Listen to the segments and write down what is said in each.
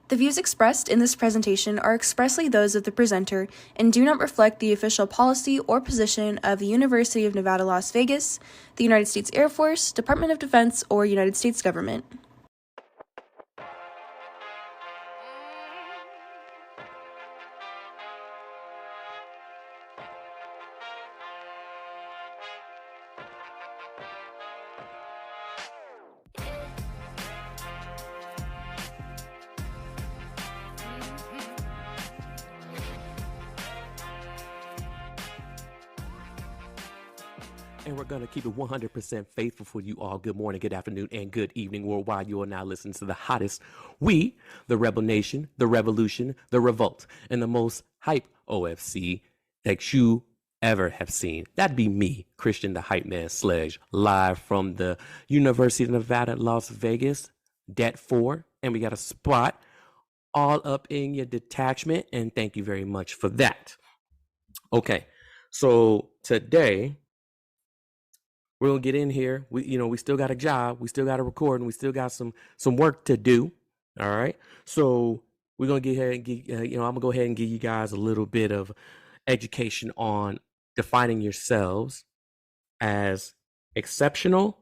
The views expressed in this presentation are expressly those of the presenter and do not reflect the official policy or position of the University of Nevada, Las Vegas, the United States Air Force, Department of Defense, or United States government. And we're going to keep it 100% faithful for you all. Good morning, good afternoon, and good evening worldwide. You are now listening to the hottest, the Rebel Nation, the Revolution, the Revolt, and the most hype OFC that you ever have seen. That'd be me, Christian the Hype Man Sledge, live from the University of Nevada, Las Vegas, Det 4. And we got a spot all up in your detachment, and thank you very much for that. Okay, so today we're gonna get in here. We still got a job, we still got to record, and we still got some work to do. All right. So we're gonna get ahead and I'm gonna go ahead and give you guys a little bit of education on defining yourselves as exceptional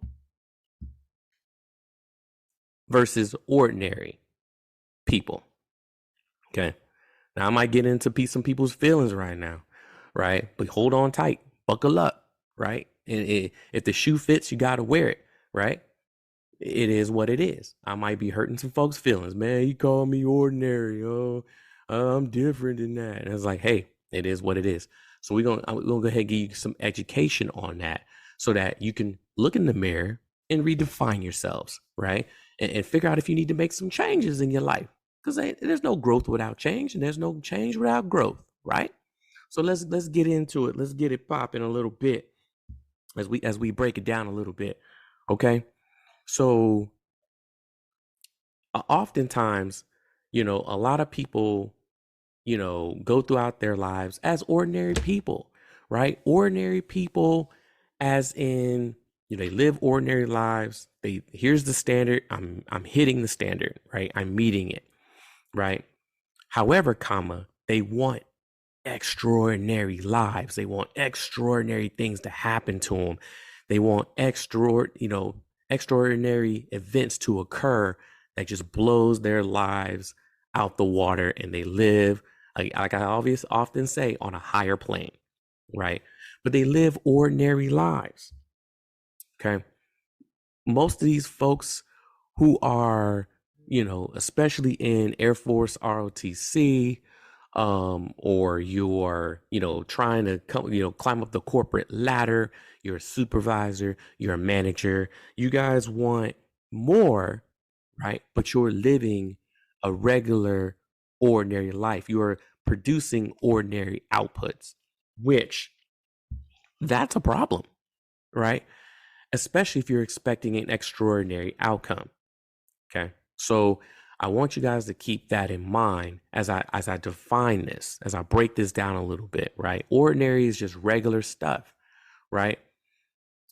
versus ordinary people. Okay. Now I might get into some people's feelings right now, right? But hold on tight, buckle up, right? And if the shoe fits, you got to wear it, right? It is what it is. I might be hurting some folks' feelings. Man, you call me ordinary. Oh, I'm different than that. And it's like, hey, it is what it is. So I'm gonna go ahead and give you some education on that so that you can look in the mirror and redefine yourselves, right? And figure out if you need to make some changes in your life. Because there's no growth without change, and there's no change without growth, right? So let's get into it. Let's get it popping a little bit as we break it down a little bit. Okay. So oftentimes, a lot of people, go throughout their lives as ordinary people, right? Ordinary people as in, they live ordinary lives. Here's the standard. I'm hitting the standard, right? I'm meeting it, right? However, they want extraordinary lives. They want extraordinary things to happen to them. They want extraordinary events to occur that just blows their lives out the water, and they live, like I often say, on a higher plane, right? But they live ordinary lives. Okay. Most of these folks who are, especially in Air Force ROTC, or you're, trying to climb up the corporate ladder, you're a supervisor, you're a manager, you guys want more, right? But you're living a regular, ordinary life. You're producing ordinary outputs, which that's a problem, right? Especially if you're expecting an extraordinary outcome. Okay. So I want you guys to keep that in mind as I define this, as I break this down a little bit, right? Ordinary is just regular stuff, right?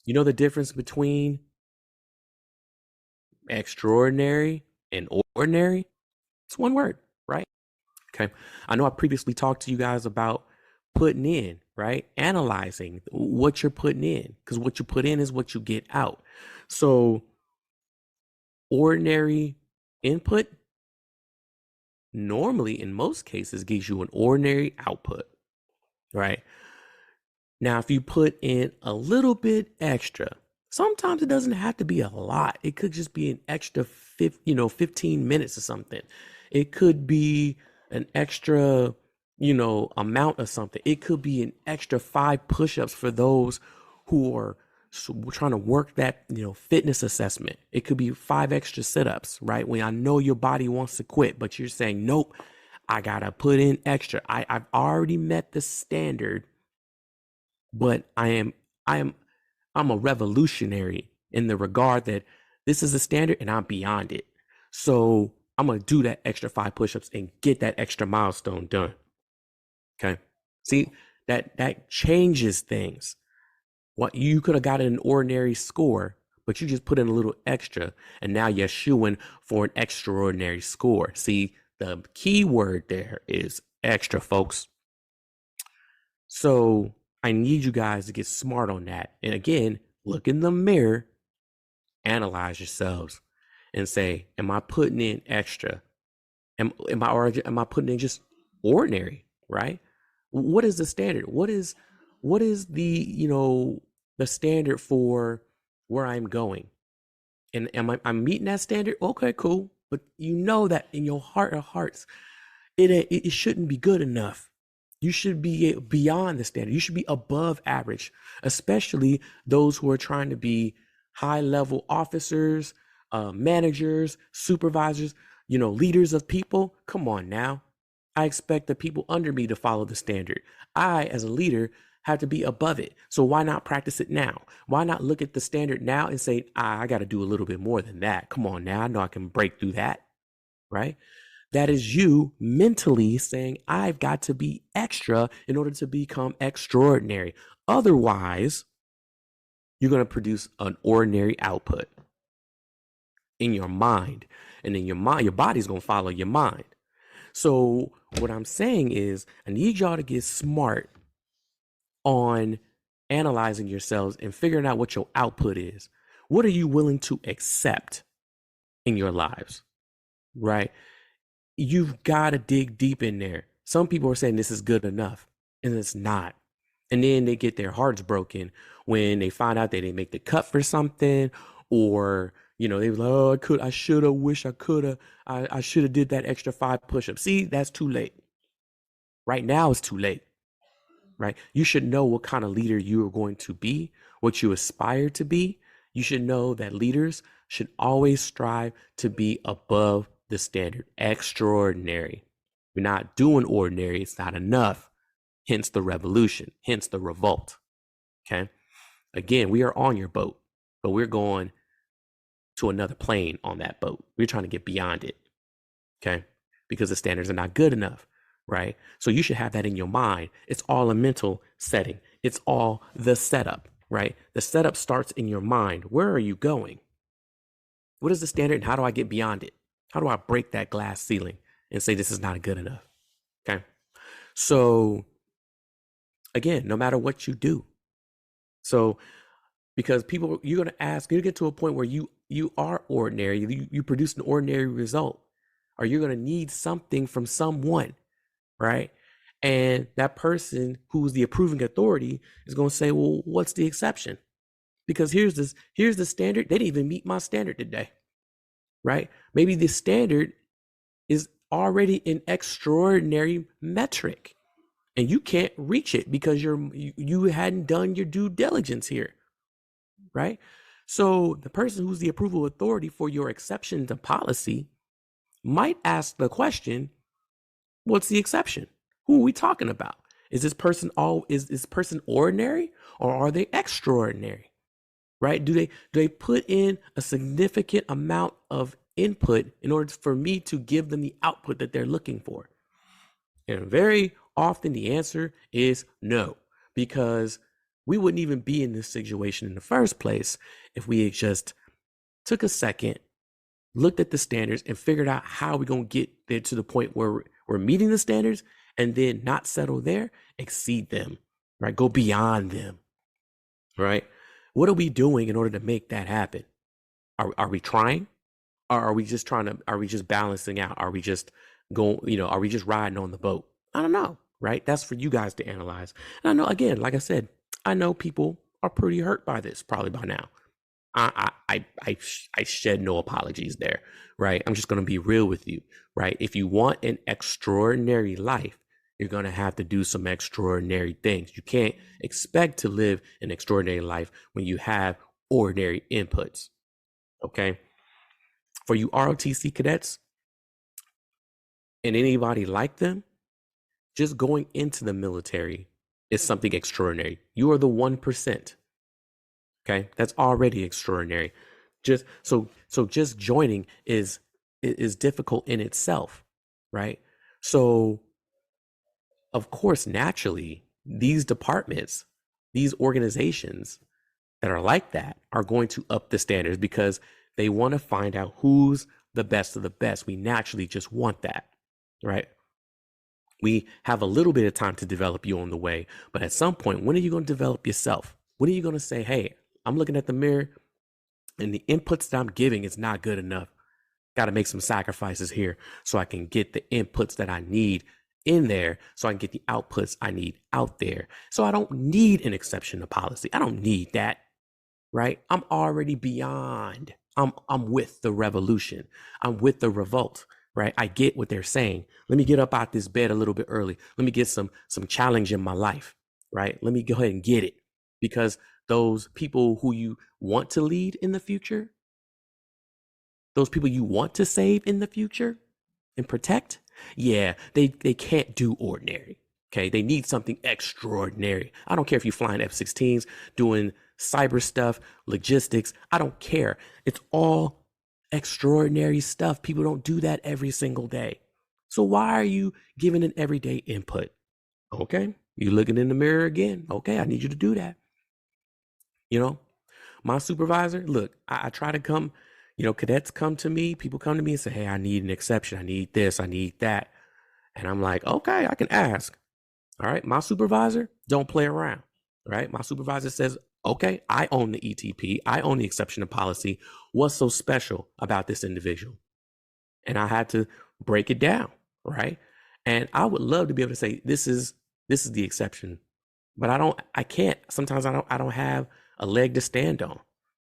You know the difference between extraordinary and ordinary? It's one word, right? Okay. I know I previously talked to you guys about putting in, right? Analyzing what you're putting in, because what you put in is what you get out. So ordinary input normally, in most cases, gives you an ordinary output, right? Now, if you put in a little bit extra, sometimes it doesn't have to be a lot. It could just be an extra 15 minutes or something. It could be an extra, amount of something. It could be an extra 5 push-ups for those who are trying to work that, fitness assessment. It could be 5 extra sit-ups, right? When I know your body wants to quit, but you're saying, nope, I gotta put in extra. I've already met the standard, but I'm a revolutionary in the regard that this is a standard and I'm beyond it. So I'm gonna do that extra 5 push-ups and get that extra milestone done. Okay. See, that changes things. What you could have gotten an ordinary score, but you just put in a little extra, and now you're shooing for an extraordinary score. See, The key word there is extra, folks. So I need you guys to get smart on that. And again, look in the mirror, analyze yourselves, and say, am I putting in extra? Am I putting in just ordinary, right? What is the standard? What is the standard for where I'm going? And I'm meeting that standard? Okay, cool. But you know that in your heart of hearts, it shouldn't be good enough. You should be beyond the standard. You should be above average, especially those who are trying to be high level officers, managers, supervisors, leaders of people. Come on now. I expect the people under me to follow the standard. I, as a leader, have to be above it. So why not practice it now? Why not look at the standard now and say, I got to do a little bit more than that. Come on now. I know I can break through that, right? That is you mentally saying, I've got to be extra in order to become extraordinary. Otherwise, you're going to produce an ordinary output in your mind. And in your mind, your body's going to follow your mind. So what I'm saying is, I need y'all to get smart on analyzing yourselves and figuring out what your output is. What are you willing to accept in your lives, right? You've got to dig deep in there. Some people are saying this is good enough, and it's not. And then they get their hearts broken when they find out they didn't make the cut for something, or they were like, oh, I should have, wish I could have, I should have did that extra 5 push-ups. See, that's too late. Right now it's too late, right? You should know what kind of leader you are going to be, what you aspire to be. You should know that leaders should always strive to be above the standard, extraordinary. You're not doing ordinary, it's not enough. Hence the revolution, hence the revolt. Okay. Again, we are on your boat, but we're going to another plane on that boat. We're trying to get beyond it. Okay. Because the standards are not good enough, right? So you should have that in your mind. It's all a mental setting. It's all the setup, right? The setup starts in your mind. Where are you going? What is the standard and how do I get beyond it? How do I break that glass ceiling and say this is not good enough? Okay. So again, no matter what you do. So because people, you're going to ask, you get to a point where you are ordinary, you produce an ordinary result, or you're going to need something from someone, right? And that person who's the approving authority is going to say, well, what's the exception? Because here's the standard. They didn't even meet my standard today, right? Maybe the standard is already an extraordinary metric and you can't reach it because you hadn't done your due diligence here, right? So the person who's the approval authority for your exception to policy might ask the question, what's the exception? Who are we talking about? Is this person ordinary or are they extraordinary? Right? Do they put in a significant amount of input in order for me to give them the output that they're looking for? And very often the answer is no, because we wouldn't even be in this situation in the first place if we had just took a second, looked at the standards and figured out how we're going to get there to the point where we're meeting the standards and then not settle there, exceed them, right? Go beyond them, right? What are we doing in order to make that happen? Are we trying? Or are we just balancing out? Are we just going, are we just riding on the boat? I don't know, right? That's for you guys to analyze. And I know, again, like I said, I know people are pretty hurt by this probably by now. I shed no apologies there, right? I'm just going to be real with you, right? If you want an extraordinary life, you're going to have to do some extraordinary things. You can't expect to live an extraordinary life when you have ordinary inputs, okay? For you ROTC cadets and anybody like them, just going into the military is something extraordinary. You are the 1%. Okay, that's already extraordinary. Just joining is difficult in itself, right? So of course, naturally, these departments, these organizations that are like that are going to up the standards because they want to find out who's the best of the best. We naturally just want that, right? We have a little bit of time to develop you on the way, but at some point, when are you going to develop yourself? When are you going to say, hey, I'm looking at the mirror and the inputs that I'm giving is not good enough. Got to make some sacrifices here so I can get the inputs that I need in there, so I can get the outputs I need out there. So I don't need an exception to policy. I don't need that, right? I'm already beyond. I'm with the revolution. I'm with the revolt, right? I get what they're saying. Let me get up out this bed a little bit early. Let me get some challenge in my life, right? Let me go ahead and get it, because those people who you want to lead in the future, those people you want to save in the future and protect, yeah, they can't do ordinary. Okay, they need something extraordinary. I don't care if you're flying F-16s, doing cyber stuff, logistics. I don't care. It's all extraordinary stuff. People don't do that every single day. So why are you giving an everyday input? Okay, you looking in the mirror again. Okay, I need you to do that. You know, my supervisor, look, I try to come, cadets come to me, people come to me and say, hey, I need an exception. I need this, I need that. And I'm like, okay, I can ask. All right. My supervisor don't play around. Right. My supervisor says, okay, I own the ETP. I own the exception to policy. What's so special about this individual? And I had to break it down. Right. And I would love to be able to say, this is the exception, but I can't. Sometimes I don't have a leg to stand on.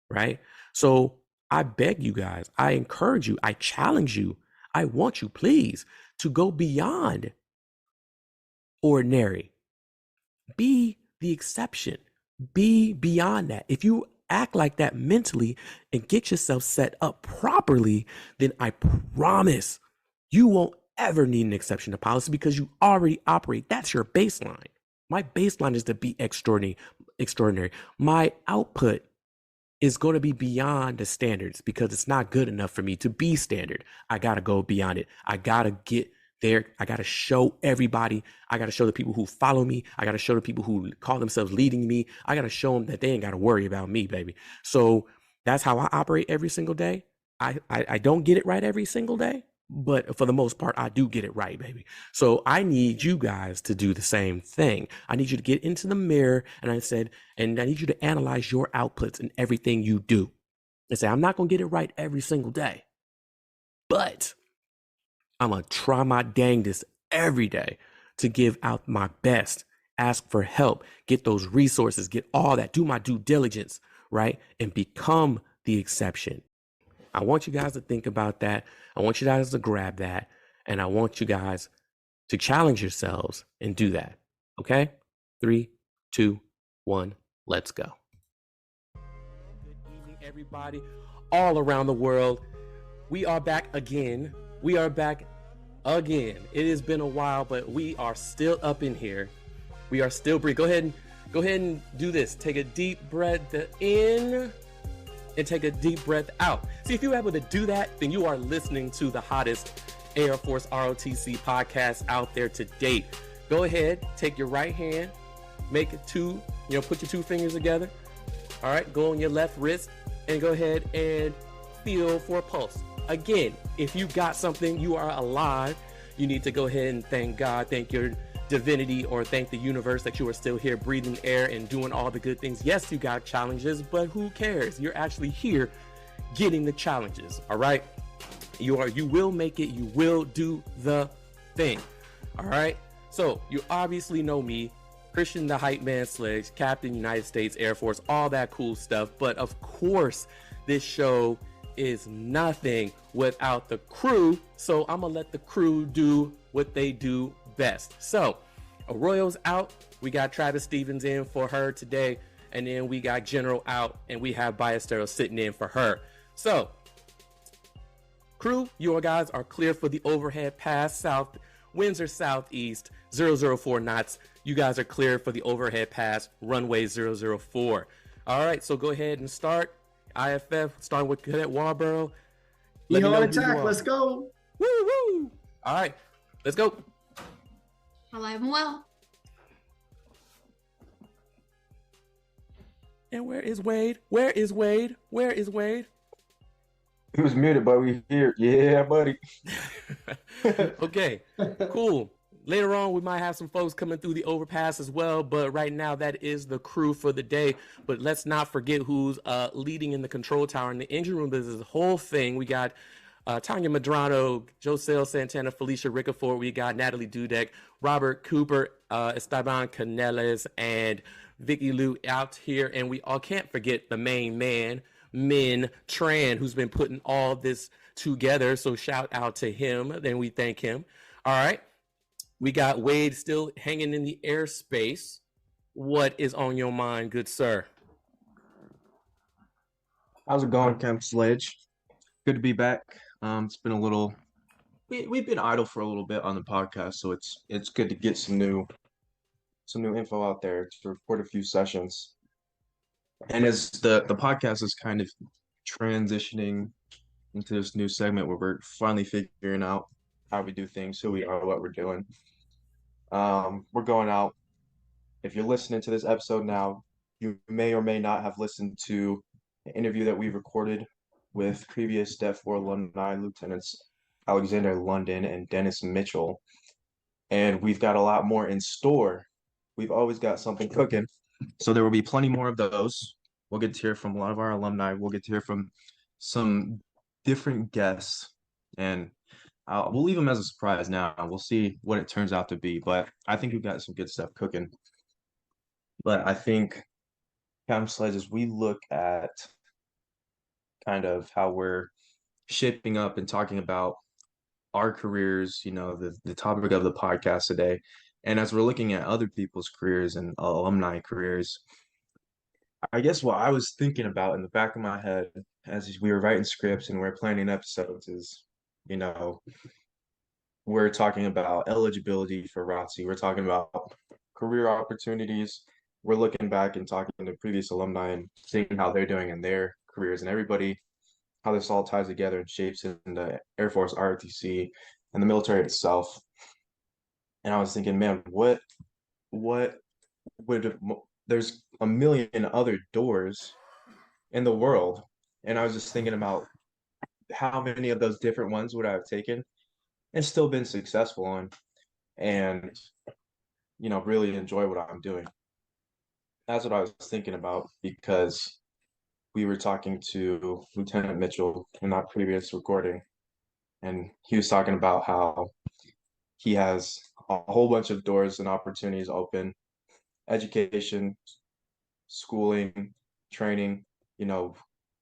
Right. So I beg you guys, I encourage you, I challenge you, I want you, please, to go beyond ordinary. Be the exception. Be beyond that. If you act like that mentally and get yourself set up properly, then I promise you won't ever need an exception to policy, because you already operate. That's your baseline. My baseline is to be extraordinary. My output is going to be beyond the standards, because it's not good enough for me to be standard. I got to go beyond it. I got to get there. I got to show everybody. I got to show the people who follow me. I got to show the people who call themselves leading me. I got to show them that they ain't got to worry about me, baby. So that's how I operate every single day. I don't get it right every single day, but for the most part, I do get it right, baby. So I need you guys to do the same thing. I need you to get into the mirror, and I need you to analyze your outputs and everything you do. And say, I'm not going to get it right every single day, but I'm going to try my dangest every day to give out my best, ask for help, get those resources, get all that, do my due diligence, right? And become the exception. I want you guys to think about that. I want you guys to grab that. And I want you guys to challenge yourselves and do that. Okay? 3, 2, 1, let's go. Good evening, everybody, all around the world. We are back again. We are back again. It has been a while, but we are still up in here. We are still breathing. Go ahead and do this. Take a deep breath in and take a deep breath out. See, if you're able to do that, then you are listening to the hottest Air Force ROTC podcast out there to date. Go ahead, take your right hand, make it two, put your two fingers together. All right, go on your left wrist and go ahead and feel for a pulse. Again, if you got something, you are alive, you need to go ahead and thank God, thank your divinity, or thank the universe that you are still here breathing air and doing all the good things. Yes, you got challenges, but who cares? You're actually here getting the challenges. All right. You will make it. You will do the thing. All right. So you obviously know me, Christian the Hype Man Sledge, Captain United States Air Force, all that cool stuff. But of course, this show is nothing without the crew. So I'm going to let the crew do what they do best. So Arroyo's out. We got Travis Stevens in for her today. And then we got General out, and we have Ballesteros sitting in for her. So crew, you guys are clear for the overhead pass south. Winds are southeast, 004 knots. You guys are clear for the overhead pass, runway 004. All right, so go ahead and start. IFF, starting with Cadet Warborough. Let me know attack, let's go. Woo, woo. All right, let's go. Alive and well. And where is Wade? Where is Wade? Where is Wade? He was muted, but we here. Yeah, buddy. Okay, cool. Later on, we might have some folks coming through the overpass as well, but right now that is the crew for the day. But let's not forget who's leading in the control tower in the engine room. There's this whole thing. We got Tanya Madrano, Joselle Santana, Felicia Ricafort. We got Natalie Dudek, Robert Cooper, Esteban Canelas, and Vicky Lou out here. And we all can't forget the main man, Min Tran, who's been putting all this together. So shout out to him. Then we thank him. All right. We got Wade still hanging in the airspace. What is on your mind, good sir? How's it going, Camp Sledge? Good to be back. It's been a little. We've been idle for a little bit on the podcast, so it's good to get some new info out there to record a few sessions. And as the podcast is kind of transitioning into this new segment where we're finally figuring out how we do things, who we are, what we're doing. We're going out. If you're listening to this episode now, you may or may not have listened to an interview that we recorded with previous Step 4 alumni, Lieutenants Alexander London and Dennis Mitchell. And we've got a lot more in store. We've always got something cooking. So there will be plenty more of those. We'll get to hear from a lot of our alumni. We'll get to hear from some different guests. And we'll leave them as a surprise now. We'll see what it turns out to be. But I think we've got some good stuff cooking. But I think, Captain Sledge, as we look at kind of how we're shaping up and talking about our careers, the topic of the podcast today, and as we're looking at other people's careers and alumni careers, I guess what I was thinking about in the back of my head as we were writing scripts and we're planning episodes is, we're talking about eligibility for ROTC. We're talking about career opportunities. We're looking back and talking to previous alumni and seeing how they're doing in their careers and everybody, how this all ties together and shapes in the Air Force ROTC and the military itself. And I was thinking, man, what would there's a million other doors in the world. And I was just thinking about how many of those different ones would I have taken and still been successful on and, really enjoy what I'm doing. That's what I was thinking about because we were talking to Lieutenant Mitchell in that previous recording, and he was talking about how he has a whole bunch of doors and opportunities open, education, schooling, training,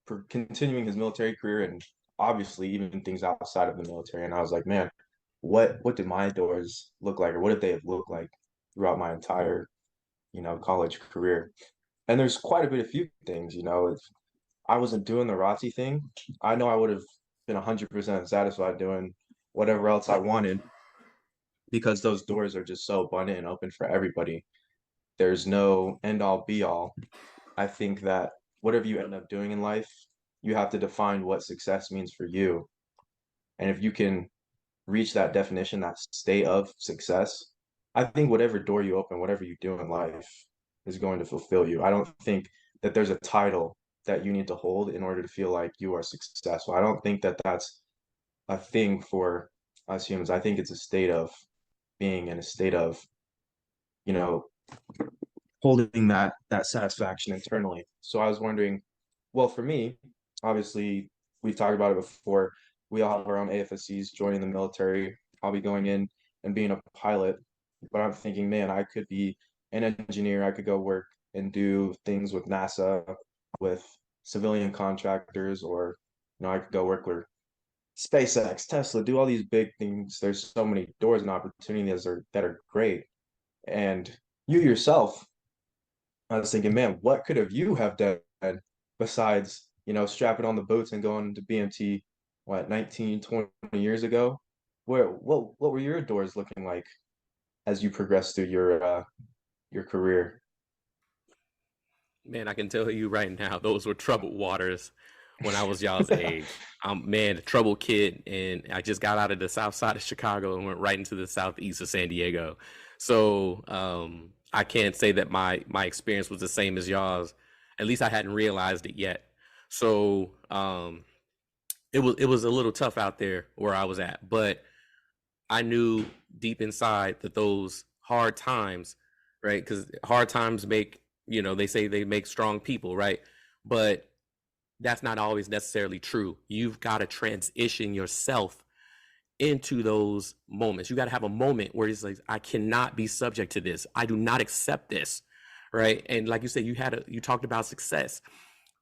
for continuing his military career and obviously even things outside of the military. And I was like, man, what did my doors look like, or what did they have looked like throughout my entire, college career? And there's quite a bit of few things, if I wasn't doing the ROTC thing, I know I would have been 100% satisfied doing whatever else I wanted because those doors are just so abundant and open for everybody. There's no end all be all. I think that whatever you end up doing in life, you have to define what success means for you. And if you can reach that definition, that state of success, I think whatever door you open, whatever you do in life is going to fulfill you. I don't think that there's a title that you need to hold in order to feel like you are successful. I don't think that that's a thing for us humans. I think it's a state of being and a state of, holding that satisfaction internally. So I was wondering, well, for me, obviously, we've talked about it before. We all have our own AFSCs joining the military. I'll be going in and being a pilot, but I'm thinking, man, I could be an engineer. I could go work and do things with NASA, with civilian contractors, or I could go work with SpaceX, Tesla, do all these big things. There's so many doors and opportunities that are great. And you yourself, I was thinking, man, what could you have done besides, strapping on the boots and going to BMT, 19, 20 years ago? What were your doors looking like as you progressed through your career? Man, I can tell you right now, those were troubled waters when I was y'all's age. Man, a troubled kid, and I just got out of the south side of Chicago and went right into the southeast of San Diego. So I can't say that my experience was the same as y'all's. At least I hadn't realized it yet. So it was a little tough out there where I was at, but I knew deep inside that those hard times, right? Because hard times make, they say they make strong people, right? But that's not always necessarily true. You've got to transition yourself into those moments. You got to have a moment where it's like, I cannot be subject to this. I do not accept this, right? And like you said, you talked about success.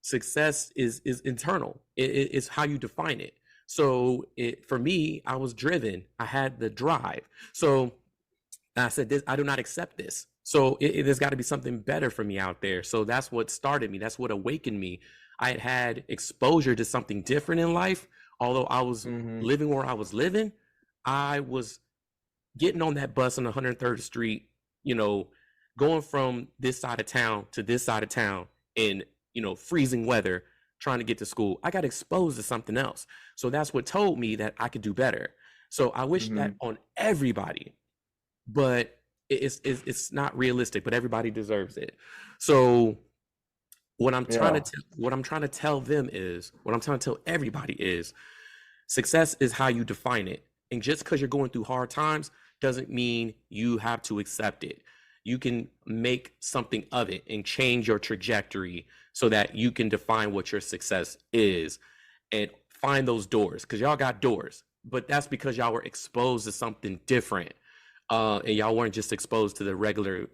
Success is internal. It's how you define it. So for me, I was driven. I had the drive. So I said, I do not accept this. So there's got to be something better for me out there. So that's what started me. That's what awakened me. I had exposure to something different in life. Although I was living where I was living, I was getting on that bus on 103rd Street, going from this side of town to this side of town in, freezing weather, trying to get to school. I got exposed to something else. So that's what told me that I could do better. So I wish that on everybody, but it's not realistic, but everybody deserves it. So what I'm trying to tell them is, what I'm trying to tell everybody is, success is how you define it. And just because you're going through hard times doesn't mean you have to accept it. You can make something of it and change your trajectory so that you can define what your success is and find those doors, because y'all got doors, but that's because y'all were exposed to something different. And y'all weren't just exposed to the regular,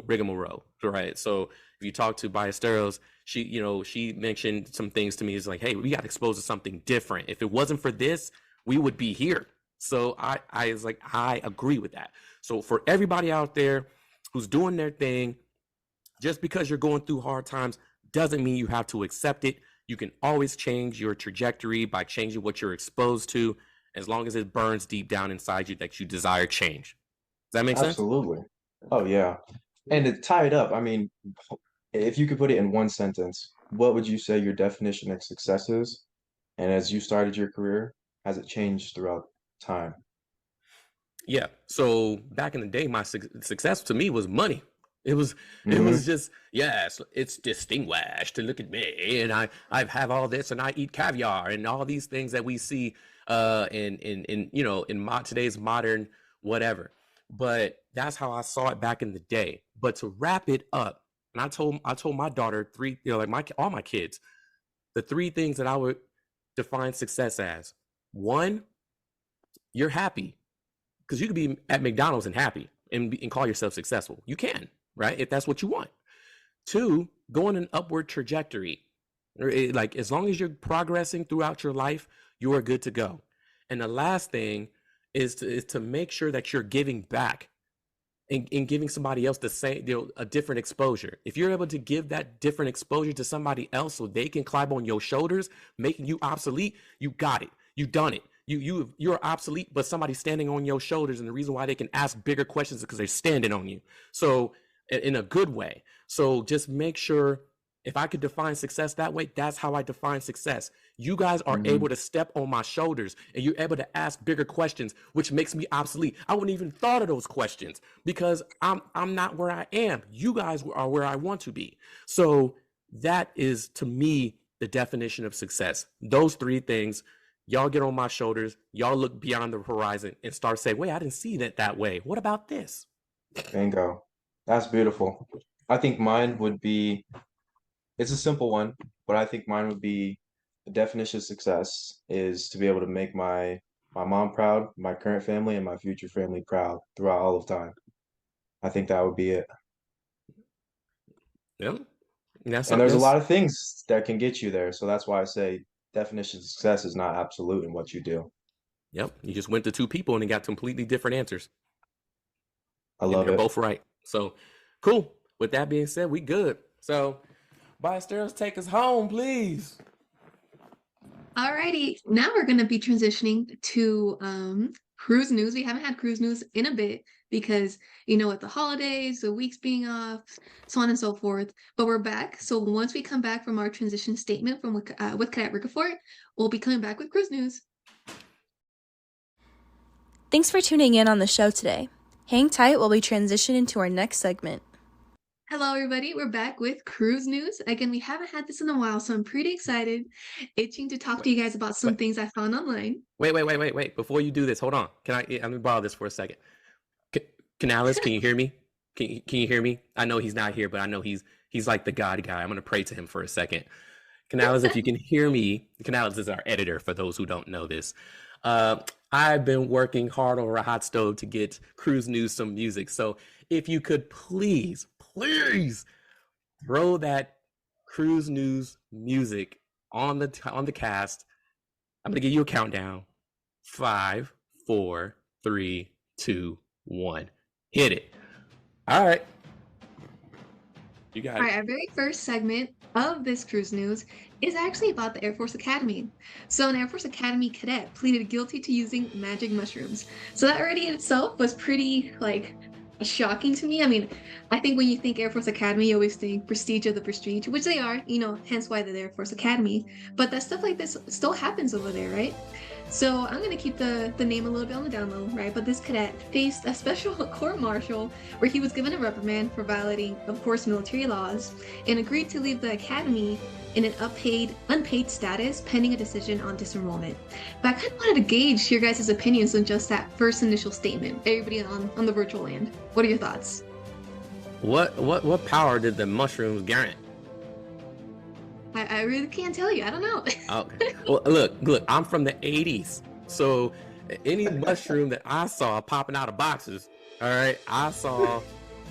rigmarole, right? So if you talk to Ballesteros, she mentioned some things to me. It's like, hey, we got exposed to something different. If it wasn't for this, we would be here. So I was like, I agree with that. So for everybody out there who's doing their thing, just because you're going through hard times doesn't mean you have to accept it. You can always change your trajectory by changing what you're exposed to, as long as it burns deep down inside you that you desire change. Does that make sense? Absolutely. Oh yeah. And to tie it up, I mean, if you could put it in one sentence, what would you say your definition of success is? And as you started your career, has it changed throughout time? Yeah. So back in the day, my success to me was money. It was just, yes, it's distinguished to look at me, and I have all this, and I eat caviar and all these things that we see in today's modern whatever. But that's how I saw it back in the day. But to wrap it up, and I told my daughter three, all my kids, the three things that I would define success as. One, you're happy, because you could be at McDonald's and happy and call yourself successful. You can, right? If that's what you want. Two, go on an upward trajectory. Like, as long as you're progressing throughout your life, you are good to go. And the last thing is to make sure that you're giving back and giving somebody else the same, a different exposure. If you're able to give that different exposure to somebody else so they can climb on your shoulders, making you obsolete, you got it. You done it. You're obsolete, but somebody's standing on your shoulders, and the reason why they can ask bigger questions is because they're standing on you. So in a good way. So just make sure, if I could define success that way, that's how I define success. You guys are able to step on my shoulders, and you're able to ask bigger questions, which makes me obsolete. I wouldn't even thought of those questions because I'm not where I am. You guys are where I want to be. So that is, to me, the definition of success. Those three things. Y'all get on my shoulders, y'all look beyond the horizon and start saying, wait, I didn't see it that way. What about this? Bingo. That's beautiful. I think mine would be, it's a simple one, but I think mine would be, the definition of success is to be able to make my mom proud, my current family, and my future family proud throughout all of time. I think that would be it. Yeah. And there's a lot of things that can get you there. So that's why I say definition of success is not absolute in what you do. Yep. You just went to two people and they got completely different answers. I love it. They're both right. So cool. With that being said, we good. So Ballesteros, take us home, please. Alrighty, now we're going to be transitioning to cruise news. We haven't had cruise news in a bit because, with the holidays, the weeks being off, so on and so forth. But we're back. So once we come back from our transition statement with Cadet Ricafort, we'll be coming back with cruise news. Thanks for tuning in on the show today. Hang tight while we transition into our next segment. Hello, everybody. We're back with cruise news. Again, we haven't had this in a while, so I'm pretty excited, itching to talk to you guys about some Wait, things I found online. wait. Before you do this, hold on. Let me borrow this for a second. Canales, can you hear me? Can you hear me? I know he's not here, but I know he's like the God guy. I'm gonna pray to him for a second. Canales, if you can hear me, Canales is our editor. For those who don't know this, I've been working hard over a hot stove to get Cruise News some music. So if you could please throw that Cruise News music on the cast. I'm gonna give you a countdown. 5, 4, 3, 2, 1. Hit it. All right. You got it. All right, our very first segment of this cruise news is actually about the Air Force Academy. So an Air Force Academy cadet pleaded guilty to using magic mushrooms. So that already in itself was pretty, shocking to me. I mean, I think when you think Air Force Academy, you always think prestige of the prestige, which they are, hence why they're the Air Force Academy. But that stuff like this still happens over there, right? So I'm going to keep the name a little bit on the down low, right? But this cadet faced a special court-martial where he was given a reprimand for violating, of course, military laws and agreed to leave the academy in an unpaid status pending a decision on disenrollment. But I kind of wanted to gauge your guys' opinions on just that first initial statement. Everybody on the virtual land, what are your thoughts? What power did the mushrooms grant? I really can't tell you. I don't know. Okay. Well, look, I'm from the 80s. So any mushroom that I saw popping out of boxes, all right, I saw,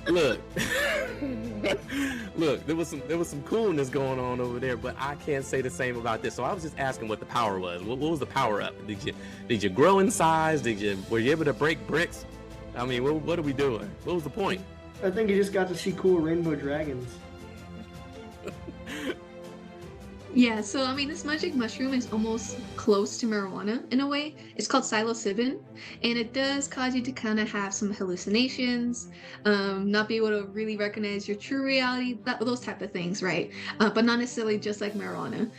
look, there was some coolness going on over there, but I can't say the same about this. So I was just asking what the power was. What was the power up? Did you grow in size? Were you able to break bricks? I mean, what are we doing? What was the point? I think you just got to see cool rainbow dragons. Yeah, so I mean, this magic mushroom is almost close to marijuana in a way. It's called psilocybin, and it does cause you to kind of have some hallucinations, not be able to really recognize your true reality, those type of things, right? But not necessarily just like marijuana.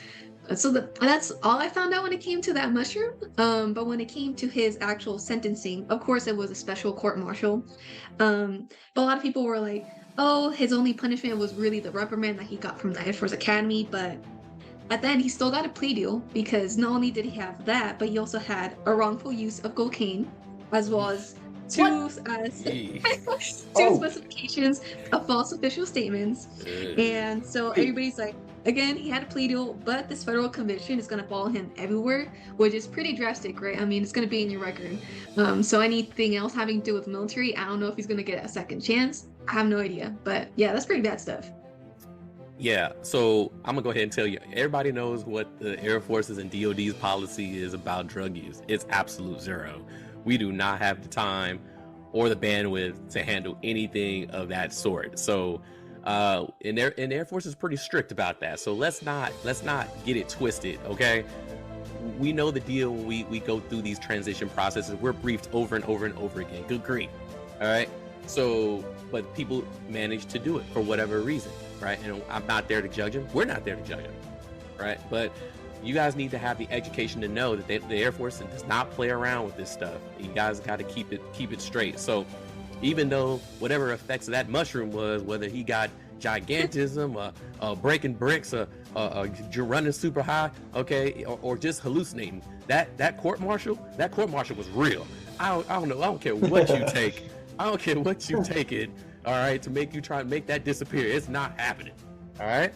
So that's all I found out when it came to that mushroom. But when it came to his actual sentencing, of course, it was a special court-martial. But a lot of people were like, oh, his only punishment was really the reprimand that he got from the Air Force Academy, but at the end, he still got a plea deal because not only did he have that, but he also had a wrongful use of cocaine, as well as two specifications of false official statements. And so everybody's like, again, he had a plea deal, but this federal conviction is going to follow him everywhere, which is pretty drastic, right? I mean, it's going to be in your record. So anything else having to do with military, I don't know if he's going to get a second chance. I have no idea. But yeah, that's pretty bad stuff. Yeah, so I'm gonna go ahead and tell you, everybody knows what the Air Force's and DOD's policy is about drug use. It's absolute zero. We do not have the time or the bandwidth to handle anything of that sort. So and the Air Force is pretty strict about that. So let's not get it twisted, okay? We know the deal when we go through these transition processes. We're briefed over and over and over again. Good grief. All right. So, but people manage to do it for whatever reason, right? And I'm not there to judge them. We're not there to judge them, right? But you guys need to have the education to know that the Air Force does not play around with this stuff. You guys got to keep it straight. So even though whatever effects of that mushroom was, whether he got gigantism, breaking bricks, running super high, okay, or just hallucinating, that court martial was real. I don't know. I don't care what you take. I don't care what you take it, all right, to make you try and make that disappear. It's not happening, all right?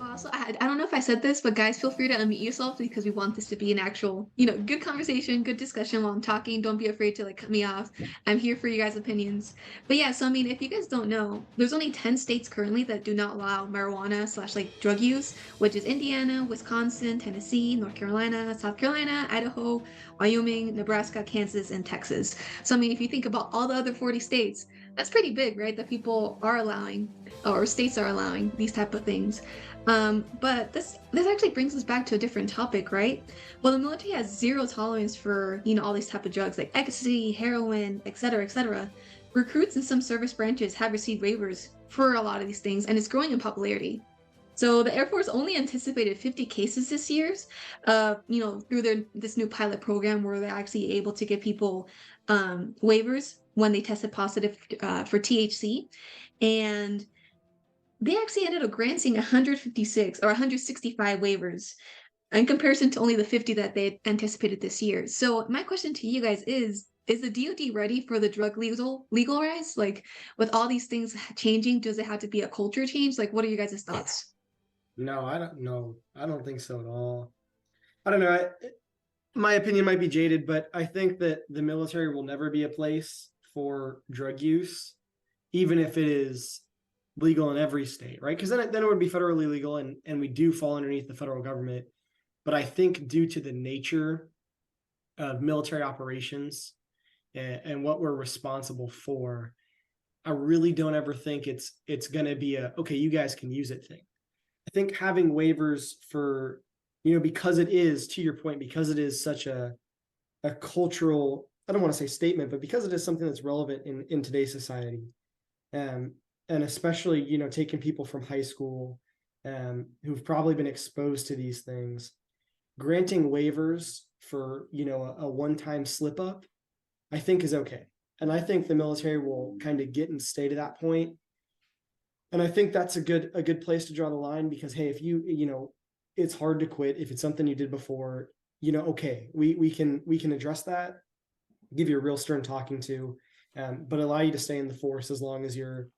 Also, I don't know if I said this, but guys, feel free to unmute yourself because we want this to be an actual, good conversation, good discussion while I'm talking. Don't be afraid to cut me off. I'm here for you guys' opinions. But yeah, so I mean, if you guys don't know, there's only 10 states currently that do not allow marijuana / drug use, which is Indiana, Wisconsin, Tennessee, North Carolina, South Carolina, Idaho, Wyoming, Nebraska, Kansas, and Texas. So I mean, if you think about all the other 40 states, that's pretty big, right? That people are allowing, or states are allowing these type of things. But this actually brings us back to a different topic, right? Well, the military has zero tolerance for, all these type of drugs like ecstasy, heroin, etc., etc. Recruits in some service branches have received waivers for a lot of these things, and it's growing in popularity. So the Air Force only anticipated 50 cases this year, through this new pilot program where they're actually able to give people waivers when they tested positive for THC, and they actually ended up granting 156 or 165 waivers in comparison to only the 50 that they anticipated this year. So my question to you guys is the DoD ready for the drug legalize? Like with all these things changing, does it have to be a culture change? Like what are you guys' thoughts? No, I don't know. I don't think so at all. I don't know. My opinion might be jaded, but I think that the military will never be a place for drug use, even if it is legal in every state, right? Because then it would be federally legal, and we do fall underneath the federal government. But I think due to the nature of military operations and what we're responsible for, I really don't ever think it's going to be a, okay, you guys can use it thing. I think having waivers for, because it is, to your point, because it is such a cultural, I don't want to say statement, but because it is something that's relevant in today's society, and especially, taking people from high school who've probably been exposed to these things, granting waivers for, a one-time slip up, I think is okay. And I think the military will kind of get and stay to that point. And I think that's a good place to draw the line, because, hey, if it's hard to quit. If it's something you did before, okay, we can address that, give you a real stern talking to, but allow you to stay in the force as long as you're,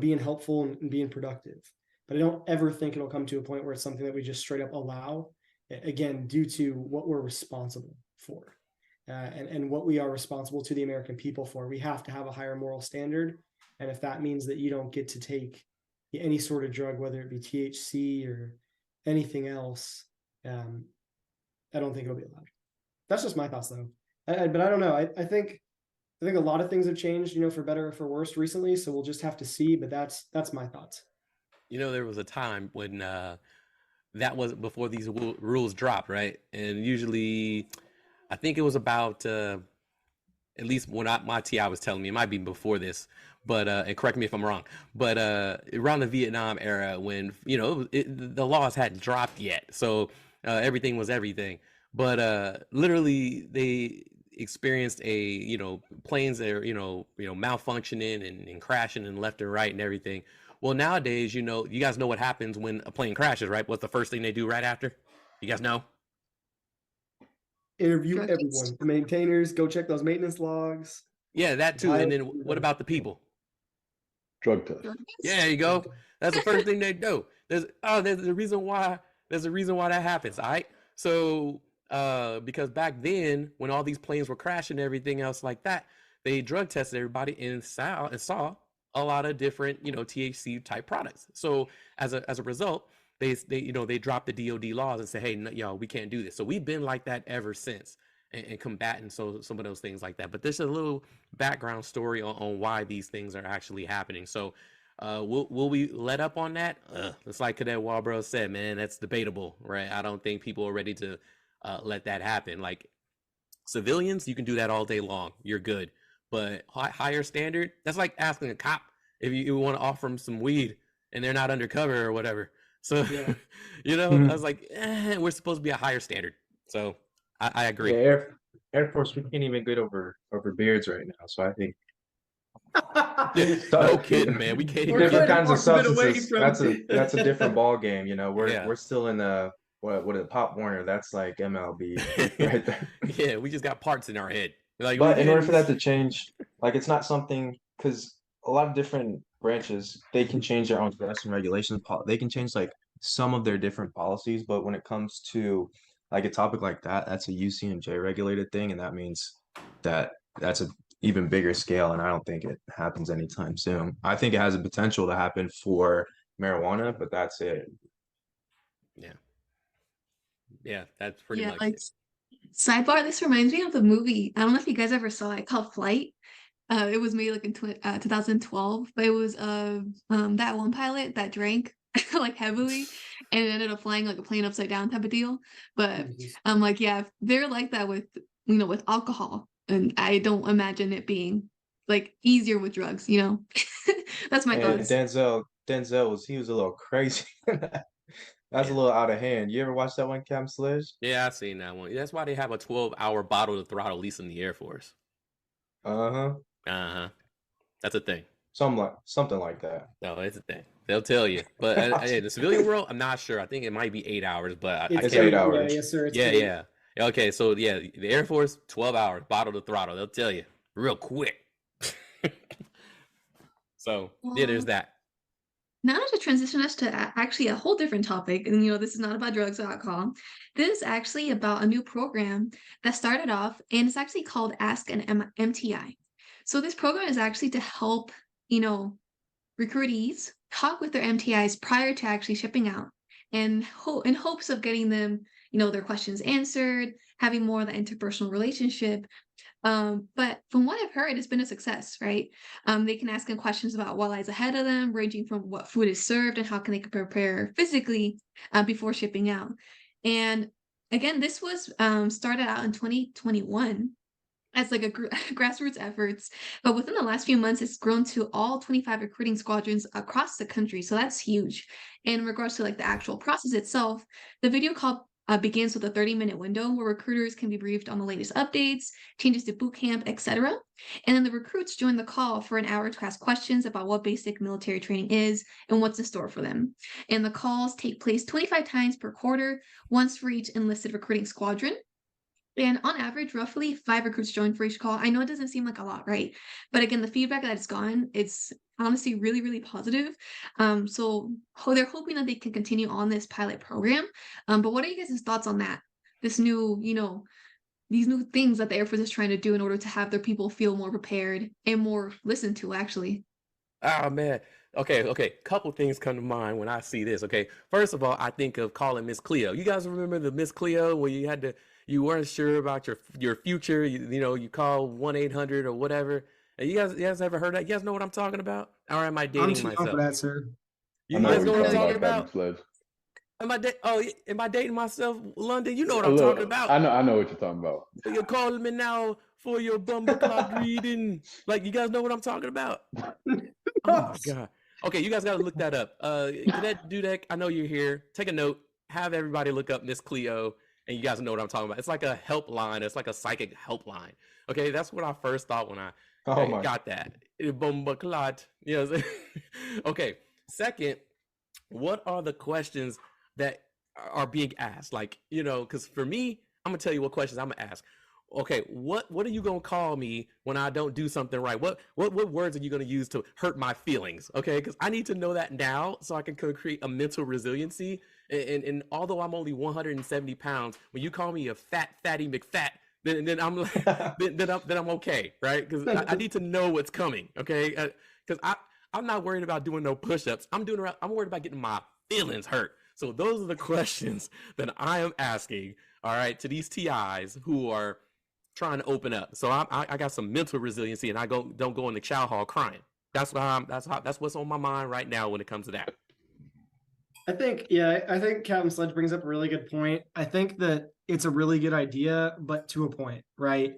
being helpful and being productive. But I don't ever think it'll come to a point where it's something that we just straight up allow, again, due to what we're responsible for, and what we are responsible to the American people for. We have to have a higher moral standard. And if that means that you don't get to take any sort of drug, whether it be THC or anything else, I don't think it'll be allowed. That's just my thoughts, though. But I don't know. I think a lot of things have changed, for better or for worse recently. So we'll just have to see. But that's my thoughts. There was a time when that was before these rules dropped, right? And usually, I think it was about at least when my TI was telling me, it might be before this, but and correct me if I'm wrong, but around the Vietnam era, when the laws hadn't dropped yet, so everything was everything. But literally, they experienced planes that are malfunctioning and crashing and left and right and everything. Well, nowadays, you guys know what happens when a plane crashes, right? What's the first thing they do right after? You guys know? Interview everyone, the maintainers, go check those maintenance logs. Yeah, that too. And then what about the people? Drug test. Yeah, there you go. That's the first thing they do. There's a reason why that happens. All right. So because back then, when all these planes were crashing and everything else like that, they drug tested everybody and saw a lot of different THC type products. So as a result, they dropped the DoD laws and said, hey, no, we can't do this. So we've been like that ever since, and combating some of those things like that. But there's a little background story on why these things are actually happening. So will we let up on that? It's like Cadet Walbro said, man, that's debatable, right? I don't think people are ready to let that happen. Like civilians, you can do that all day long. You're good. But higher standard, that's like asking a cop if you want to offer them some weed and they're not undercover or whatever. So, yeah. I was like, we're supposed to be a higher standard. So I agree. Yeah, Air Force, we can't even get over beards right now. So I think no kidding, man. We can't even different kinds of substances. That's a different ball game. We're still in the what is Pop Warner? That's like MLB right there. Yeah, we just got parts in our head. Like, but in order for that to change, like it's not something, because a lot of different branches, they can change their own dress and regulations. They can change like some of their different policies, but when it comes to like a topic like that, that's a UCMJ regulated thing, and that means that's a even bigger scale, and I don't think it happens anytime soon. I think it has a potential to happen for marijuana, but that's it. Yeah, that's pretty much like, it. Sidebar, this reminds me of the movie. I don't know if you guys ever saw it, called Flight. It was made like in 2012, but it was that one pilot that drank like heavily and ended up flying like a plane upside down type of deal. But I'm like, yeah, they're like that with with alcohol, and I don't imagine it being like easier with drugs. That's my thoughts. Denzel was a little crazy. That's a Yeah. little out of hand. You ever watch that one, Cam Sledge? Yeah, I've seen that one. That's why they have a 12-hour bottle to throttle, at least in the Air Force. Uh-huh. Uh-huh. That's a thing. Something like that. No, it's a thing. They'll tell you. But in the civilian world, I'm not sure. I think it might be 8 hours, but I It's It's can't. 8 yeah, hours. yes, sir. It's Yeah, eight. yeah. Okay, so yeah, the Air Force, 12 hours, bottle to throttle. They'll tell you real quick. So yeah, there's Well, that. now to transition us to actually a whole different topic, and this is not about drugs or alcohol. This is actually about a new program that started off, and it's actually called Ask an MTI. So this program is actually to help, recruitees talk with their MTIs prior to actually shipping out, and in hopes of getting them, their questions answered, having more of the interpersonal relationship. But from what I've heard, it's been a success, right? They can ask them questions about what lies ahead of them, ranging from what food is served and how can they prepare physically before shipping out. And again, this was started out in 2021 as like a grassroots efforts, but within the last few months, it's grown to all 25 recruiting squadrons across the country. So that's huge. In regards to like the actual process itself, the video call begins with a 30-minute window where recruiters can be briefed on the latest updates, changes to boot camp, etc. And then the recruits join the call for an hour to ask questions about what basic military training is and what's in store for them. And the calls take place 25 times per quarter, once for each enlisted recruiting squadron. And on average, roughly 5 recruits join for each call. I know it doesn't seem like a lot, right? But again, the feedback that it's gotten, it's honestly really, really positive. So they're hoping that they can continue on this pilot program. But what are you guys' thoughts on that? This new, these new things that the Air Force is trying to do in order to have their people feel more prepared and more listened to, actually. Oh man. Okay. Couple things come to mind when I see this. Okay. First of all, I think of calling Miss Cleo. You guys remember the Miss Cleo when you weren't sure about your future. You call 1-800 or whatever. And you guys ever heard that? You guys know what I'm talking about? Or am I I'm dating too young for myself? that, sir. You I know guys what know you're what I'm talking talking about, about? Captain Sledge. Am I dating myself, London? You know what A I'm talking little, about. I know what you're talking about. You're calling me now for your bumbleclot reading. Like, you guys know what I'm talking about? Oh my God. Okay, you guys got to look that up. Cadet Dudek, I know you're here. Take a note. Have everybody look up Miss Cleo, and you guys know what I'm talking about. It's like a helpline. It's like a psychic helpline. Okay, that's what I first thought when I Oh my. got that. Bumbleclot. Okay. Second, what are the questions that are being asked? Like, because for me, I'm gonna tell you what questions I'm gonna ask. Okay, what are you gonna call me when I don't do something right? What words are you gonna use to hurt my feelings? Okay, because I need to know that now so I can create a mental resiliency. And although I'm only 170 pounds, when you call me a fatty McFat, then I'm like, then I'm okay, right? Because I need to know what's coming. Okay, because I'm not worried about doing no push-ups. I'm worried about getting my feelings hurt. So those are the questions that I am asking. All right, to these TIs who are trying to open up. So I got some mental resiliency, and I don't go in the chow hall crying. That's what's on my mind right now when it comes to that. I think Captain Sledge brings up a really good point. I think that it's a really good idea, but to a point, right?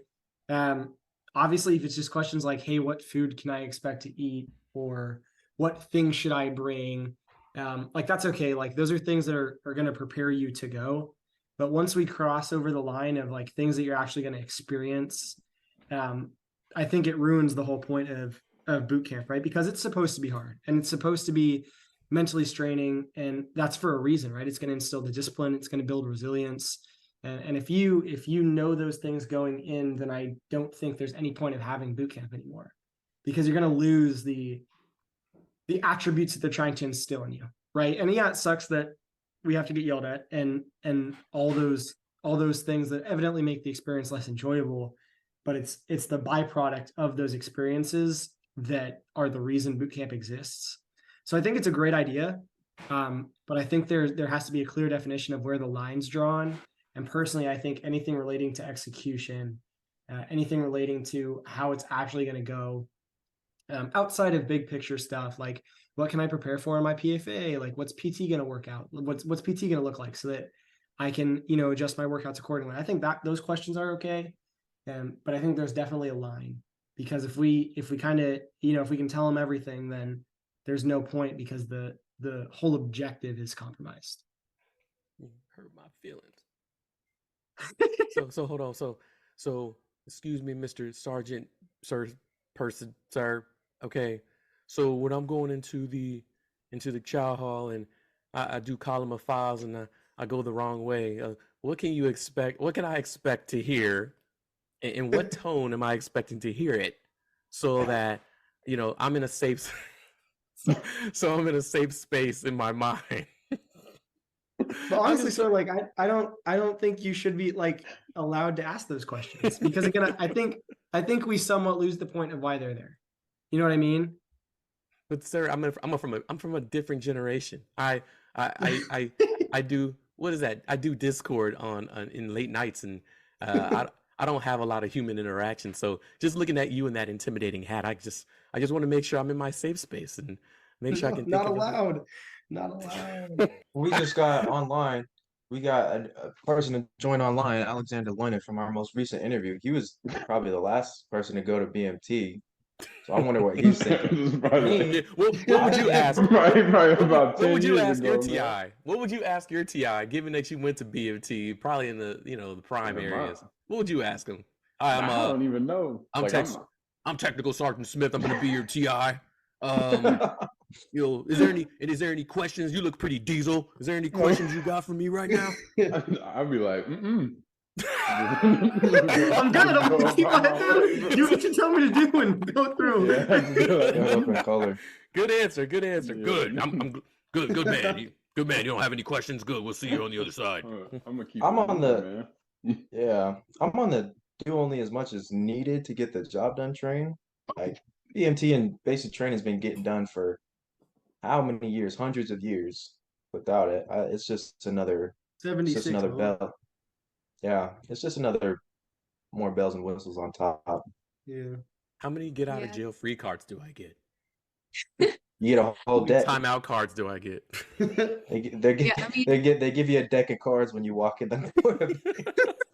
Obviously, if it's just questions like, hey, what food can I expect to eat? Or what things should I bring? Like, that's okay. Like, those are things that are going to prepare you to go. But once we cross over the line of like things that you're actually going to experience, I think it ruins the whole point of boot camp, right? Because it's supposed to be hard and it's supposed to be mentally straining, and that's for a reason, right? It's going to instill the discipline, it's going to build resilience. And if you know those things going in, then I don't think there's any point of having boot camp anymore, because you're going to lose the attributes that they're trying to instill in you, right? And yeah, it sucks that we have to get yelled at and all those things that evidently make the experience less enjoyable, but it's the byproduct of those experiences that are the reason boot camp exists. So I think it's a great idea, but I think there has to be a clear definition of where the line's drawn. And personally, I think anything relating to execution, anything relating to how it's actually going to go, outside of big picture stuff, like what can I prepare for in my PFA? Like what's PT going to work out? What's PT going to look like so that I can, adjust my workouts accordingly. I think that those questions are okay. But I think there's definitely a line, because if we kind of, if we can tell them everything, then there's no point, because the the whole objective is compromised. You hurt my feelings. So hold on. So excuse me, Mr. Sergeant, sir, person, sir. Okay. So when I'm going into the chow hall and I do column of files and I go the wrong way, what can you expect? What can I expect to hear? And what tone am I expecting to hear it? So that, I'm in a safe so I'm in a safe space in my mind. But honestly, sir, like I don't think you should be like allowed to ask those questions, because again, I think we somewhat lose the point of why they're there. You know what I mean? But sir, I'm from a different generation. I do, what is that? I do Discord on in late nights, and I don't have a lot of human interaction. So just looking at you in that intimidating hat, I just want to make sure I'm in my safe space and make sure I can think Not of allowed. Not allowed. We just got online. We got a person to join online, Alexander Leonard, from our most recent interview. He was probably the last person to go to BMT. So I wonder what he's thinking. Yeah, what would you ask? Right, about What 10 would you years ask your ago, TI? man. What would you ask your TI, given that you went to BMT, probably in the the prime Yeah, areas? What would you ask him? Hi, I don't even know. I'm Like, I'm Technical Sergeant Smith. I'm gonna be your TI. Is there any questions? You look pretty diesel. Is there any questions you got for me right now? I'd be like, I'm good. I'm gonna keep my head down. Do what you tell me to do and go through. Open color. Good answer. Yeah. Good. I'm good. Good man. Good man. You don't have any questions? Good. We'll see you on the other side. I'm gonna keep. I'm it on moving, the man. yeah. I'm on the do only as much as needed to get the job done train. Like BMT and basic training has been getting done for how many years? Hundreds of years. Without it, it's just another 76. bell. Yeah, it's just another more bells and whistles on top. Yeah. How many get out of jail free cards do I get? You get a whole How many deck. timeout cards do I get? They give you a deck of cards when you walk in the door.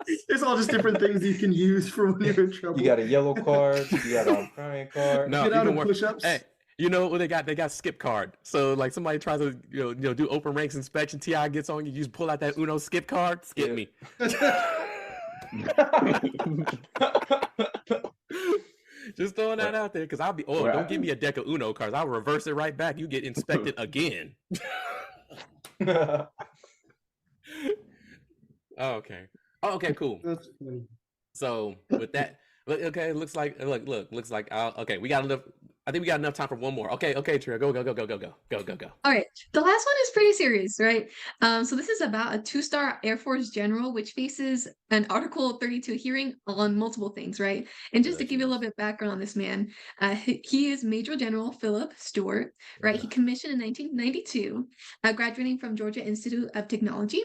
It's all just different things you can use for when you're in trouble. You got a yellow card. You got a crying card. No, Get out even of push-ups. Hey, you know what they got? They got skip card. So like somebody tries to do open ranks inspection. TI gets on you. You just pull out that Uno skip card. Skip me. Just throwing that out there, because I'll be. Don't give me a deck of Uno cards. I'll reverse it right back. You get inspected again. Okay. Oh, okay. Cool. That's funny. So with that, okay, looks like okay. We got enough. I think we got enough time for one more. Okay, Tria, go. All right, the last one is pretty serious, right? So this is about a 2-star Air Force general which faces an Article 32 hearing on multiple things, right? And just to give you a little bit of background on this man, he is Major General Philip Stewart, right? He commissioned in 1992, graduating from Georgia Institute of Technology.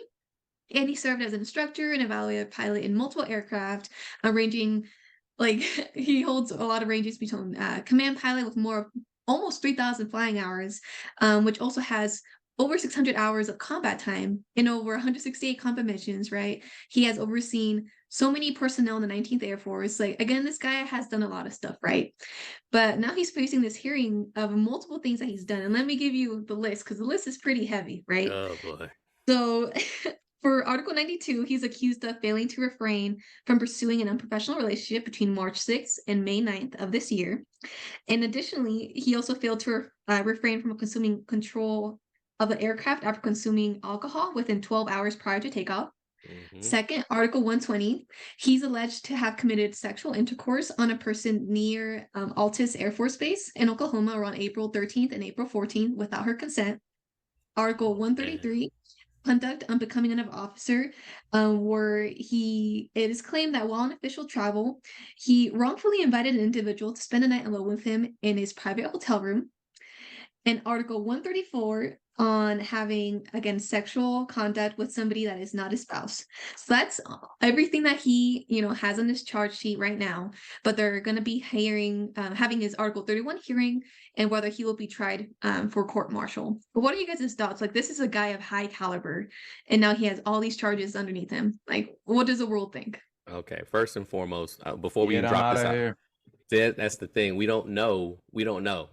And he served as an instructor and evaluated pilot in multiple aircraft, ranging, like, he holds a lot of ranges between command pilot with almost 3,000 flying hours, which also has over 600 hours of combat time in over 168 combat missions, right? He has overseen so many personnel in the 19th Air Force. Like, again, this guy has done a lot of stuff, right? But now he's facing this hearing of multiple things that he's done. And let me give you the list, because the list is pretty heavy, right? Oh, boy. So for Article 92, he's accused of failing to refrain from pursuing an unprofessional relationship between March 6th and May 9th of this year. And additionally, he also failed to refrain from consuming control of the aircraft after consuming alcohol within 12 hours prior to takeoff. Second, Article 120, he's alleged to have committed sexual intercourse on a person near Altus Air Force Base in Oklahoma around April 13th and April 14th without her consent. Article 133, conduct unbecoming of an officer, where it is claimed that while on official travel, he wrongfully invited an individual to spend the night alone with him in his private hotel room. And Article 134 on having, again, sexual contact with somebody that is not his spouse. So that's everything that he, has on his charge sheet right now. But they're going to be having his Article 31 hearing, and whether he will be tried for court-martial. But what are you guys' thoughts? Like, this is a guy of high caliber, and now he has all these charges underneath him. Like, what does the world think? Okay, first and foremost, before we drop this out, that's the thing. We don't know,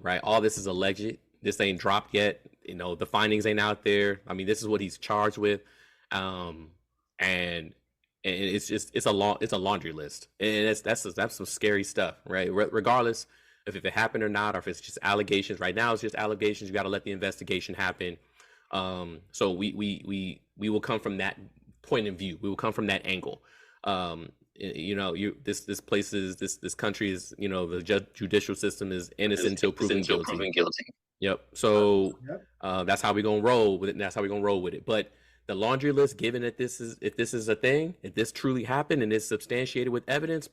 right? All this is alleged. This ain't dropped yet. the findings ain't out there. I mean, this is what he's charged with, and it's a laundry list, and that's some scary stuff, right? Regardless if it happened or not, or if it's just allegations. Right now, it's just allegations. You got to let the investigation happen. So we will come from that point of view. We will come from that angle. This country is, the judicial system is innocent until proven guilty. Yep. So that's how we're gonna roll with it. And that's how we're gonna roll with it. But the laundry list, given that if this is a thing, if this truly happened and it's substantiated with evidence,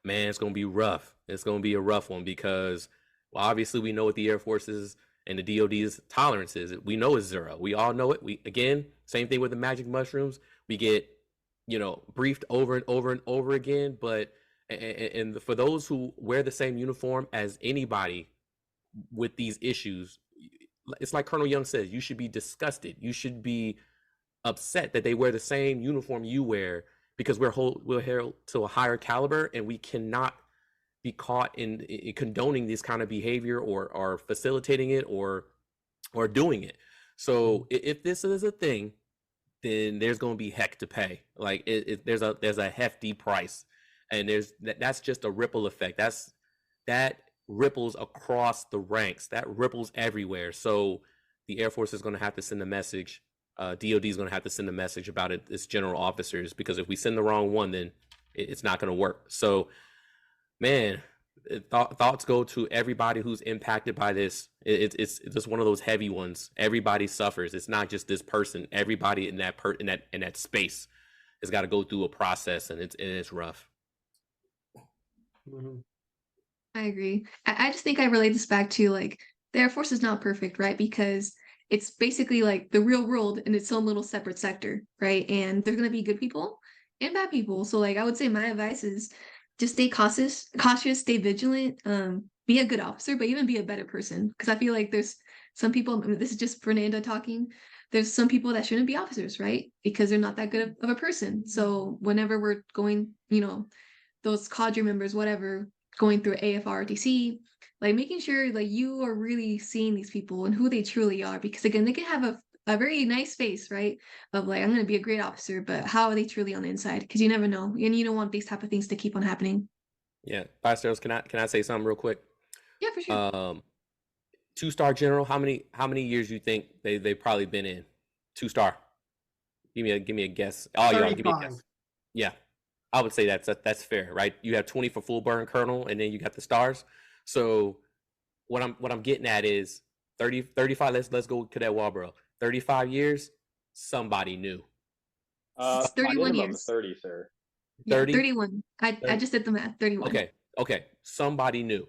man, it's gonna be rough. It's gonna be a rough one because, well, obviously we know what the Air Force's and the DoD's tolerance is. We know it's zero. We all know it. Same thing with the magic mushrooms. We get, briefed over and over and over again. But and for those who wear the same uniform as anybody with these issues, it's like Colonel Young says, you should be disgusted. You should be upset that they wear the same uniform you wear, because we're held to a higher caliber, and we cannot be caught in condoning this kind of behavior or facilitating it or doing it. So if this is a thing, then there's going to be heck to pay. Like there's a hefty price, and that's just a ripple effect. That ripples across the ranks. That ripples everywhere. So the Air Force is going to have to send a message. DoD is going to have to send a message about it. It's general officers, because if we send the wrong one, then it's not going to work. So, man, thoughts go to everybody who's impacted by this. It's just one of those heavy ones. Everybody suffers. It's not just this person. Everybody in that space has got to go through a process, and it's rough. Mhm. I agree. I just think I relate this back to, like, the Air Force is not perfect, right? Because it's basically like the real world in its own little separate sector, right? And there's going to be good people and bad people. So, like, I would say my advice is just stay cautious, stay vigilant, be a good officer, but even be a better person. Because I feel like there's some people, I mean, this is just Fernanda talking, there's some people that shouldn't be officers, right? Because they're not that good of a person. So whenever we're going, those cadre members, whatever, going through AFROTC, like making sure like you are really seeing these people and who they truly are, because again, they can have a very nice face, right? Of like, I'm going to be a great officer, but how are they truly on the inside? Because you never know, and you don't want these type of things to keep on happening. Yeah, Vice, can I say something real quick? Yeah, for sure. 2-star general. How many years you think they've probably been in? 2-star. Give me a guess. Oh, y'all, give me a guess. Yeah, I would say that's fair, right? You have 20 for full burn colonel, and then you got the stars. So what I'm getting at is 35. Let's go Cadet Walbro. 35 years. Somebody knew. It's 31 years. 30, sir. 30? Yeah, 31. I just did the math. 31. Okay. Somebody knew.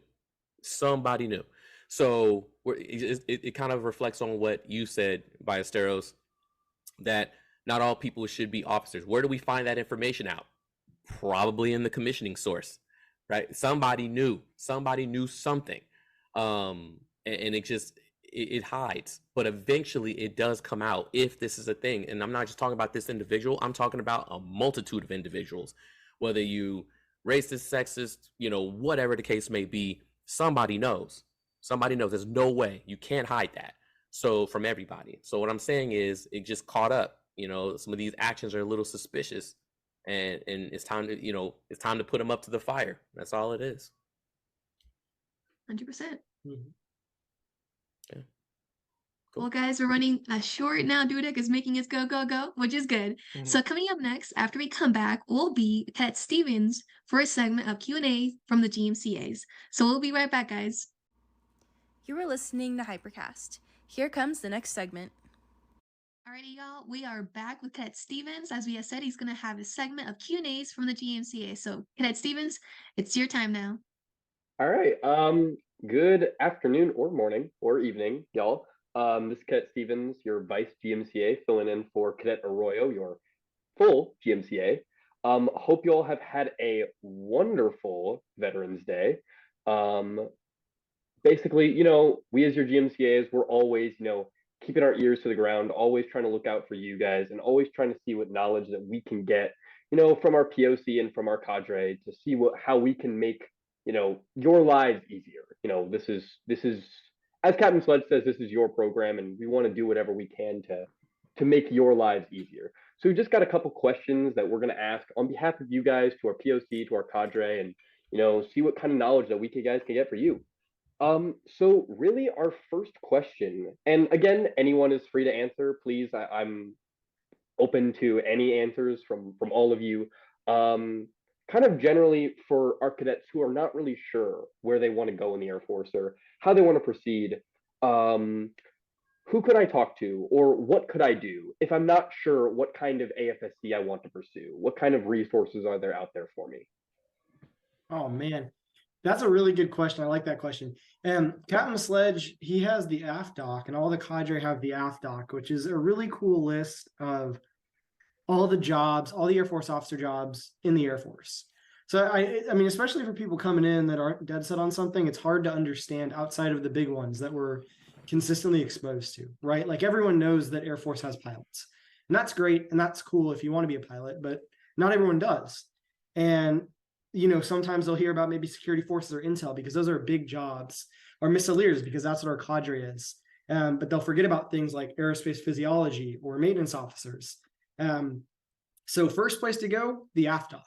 So it kind of reflects on what you said, Ballesteros, that not all people should be officers. Where do we find that information out? Probably in the commissioning source, right? Somebody knew something. And it hides, but eventually it does come out if this is a thing. And I'm not just talking about this individual. I'm talking about a multitude of individuals, whether you racist, sexist, whatever the case may be. Somebody knows. There's no way. You can't hide that. So from everybody. So what I'm saying is it just caught up. Some of these actions are a little suspicious, and it's time to put them up to the fire. That's all it is. 100%. Mhm. Yeah. Cool. Well, guys, we're running short now. Dudek is making us go, which is good. So coming up next, after we come back, will be Cadet Stevens for a segment of Q&A from the GMCAs. So we'll be right back, guys. You are listening to Hypercast. Here comes the next segment. Alrighty, y'all, we are back with Cadet Stevens. As we have said, he's going to have a segment of Q&As from the GMCA. So, Cadet Stevens, it's your time now. All right. Good afternoon or morning or evening, y'all. This is Cadet Stevens, your Vice GMCA, filling in for Cadet Arroyo, your full GMCA. Hope you all have had a wonderful Veterans Day. Basically, we as your GMCAs, we're always, keeping our ears to the ground, always trying to look out for you guys, and always trying to see what knowledge that we can get, from our POC and from our cadre to see how we can make, your lives easier. This is as Captain Sledge says, this is your program, and we want to do whatever we can to make your lives easier. So we just got a couple questions that we're going to ask on behalf of you guys to our POC, to our cadre, and see what kind of knowledge that we guys can get for you. So really our first question, and again, anyone is free to answer, please. I'm open to any answers from all of you. Kind of generally for our cadets who are not really sure where they want to go in the Air Force or how they want to proceed, who could I talk to, or what could I do if I'm not sure what kind of AFSC I want to pursue? What kind of resources are there out there for me? Oh man, that's a really good question. I like that question. And Captain Sledge, he has the AFDOC, and all the cadre have the AFDOC, which is a really cool list of all the jobs, all the Air Force officer jobs in the Air Force. So I mean, especially for people coming in that aren't dead set on something, it's hard to understand outside of the big ones that we're consistently exposed to, right? Like everyone knows that Air Force has pilots, and that's great. And that's cool if you want to be a pilot, but not everyone does. And, sometimes they'll hear about maybe security forces or intel because those are big jobs, or missileers because that's what our cadre is. But they'll forget about things like aerospace physiology or maintenance officers. So first place to go, the AFDOC.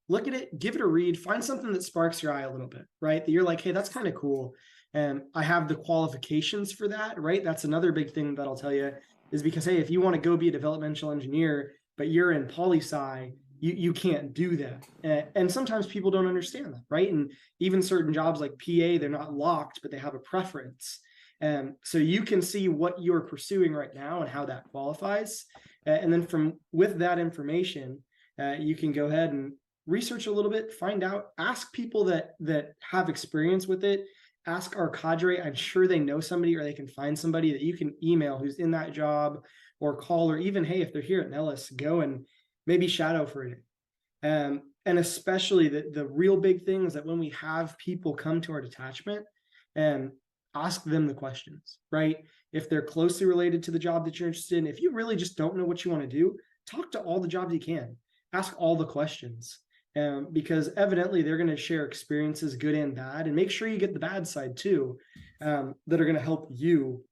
Look at it, give it a read, find something that sparks your eye a little bit, right? That you're like, hey, that's kind of cool. And I have the qualifications for that, right? That's another big thing that I'll tell you is because, hey, if you want to go be a developmental engineer, but you're in poli-sci, you can't do that. And sometimes people don't understand that, right? And even certain jobs like PA, they're not locked, but they have a preference. So you can see what you're pursuing right now and how that qualifies. And then with that information, you can go ahead and research a little bit, find out, ask people that have experience with it, ask our cadre. I'm sure they know somebody, or they can find somebody that you can email who's in that job, or call, or even, hey, if they're here at Nellis, go and maybe shadow for it. And especially the real big thing is that when we have people come to our detachment, and ask them the questions, right? If they're closely related to the job that you're interested in, if you really just don't know what you want to do, talk to all the jobs you can, ask all the questions, because evidently they're going to share experiences, good and bad, and make sure you get the bad side too, that are going to help you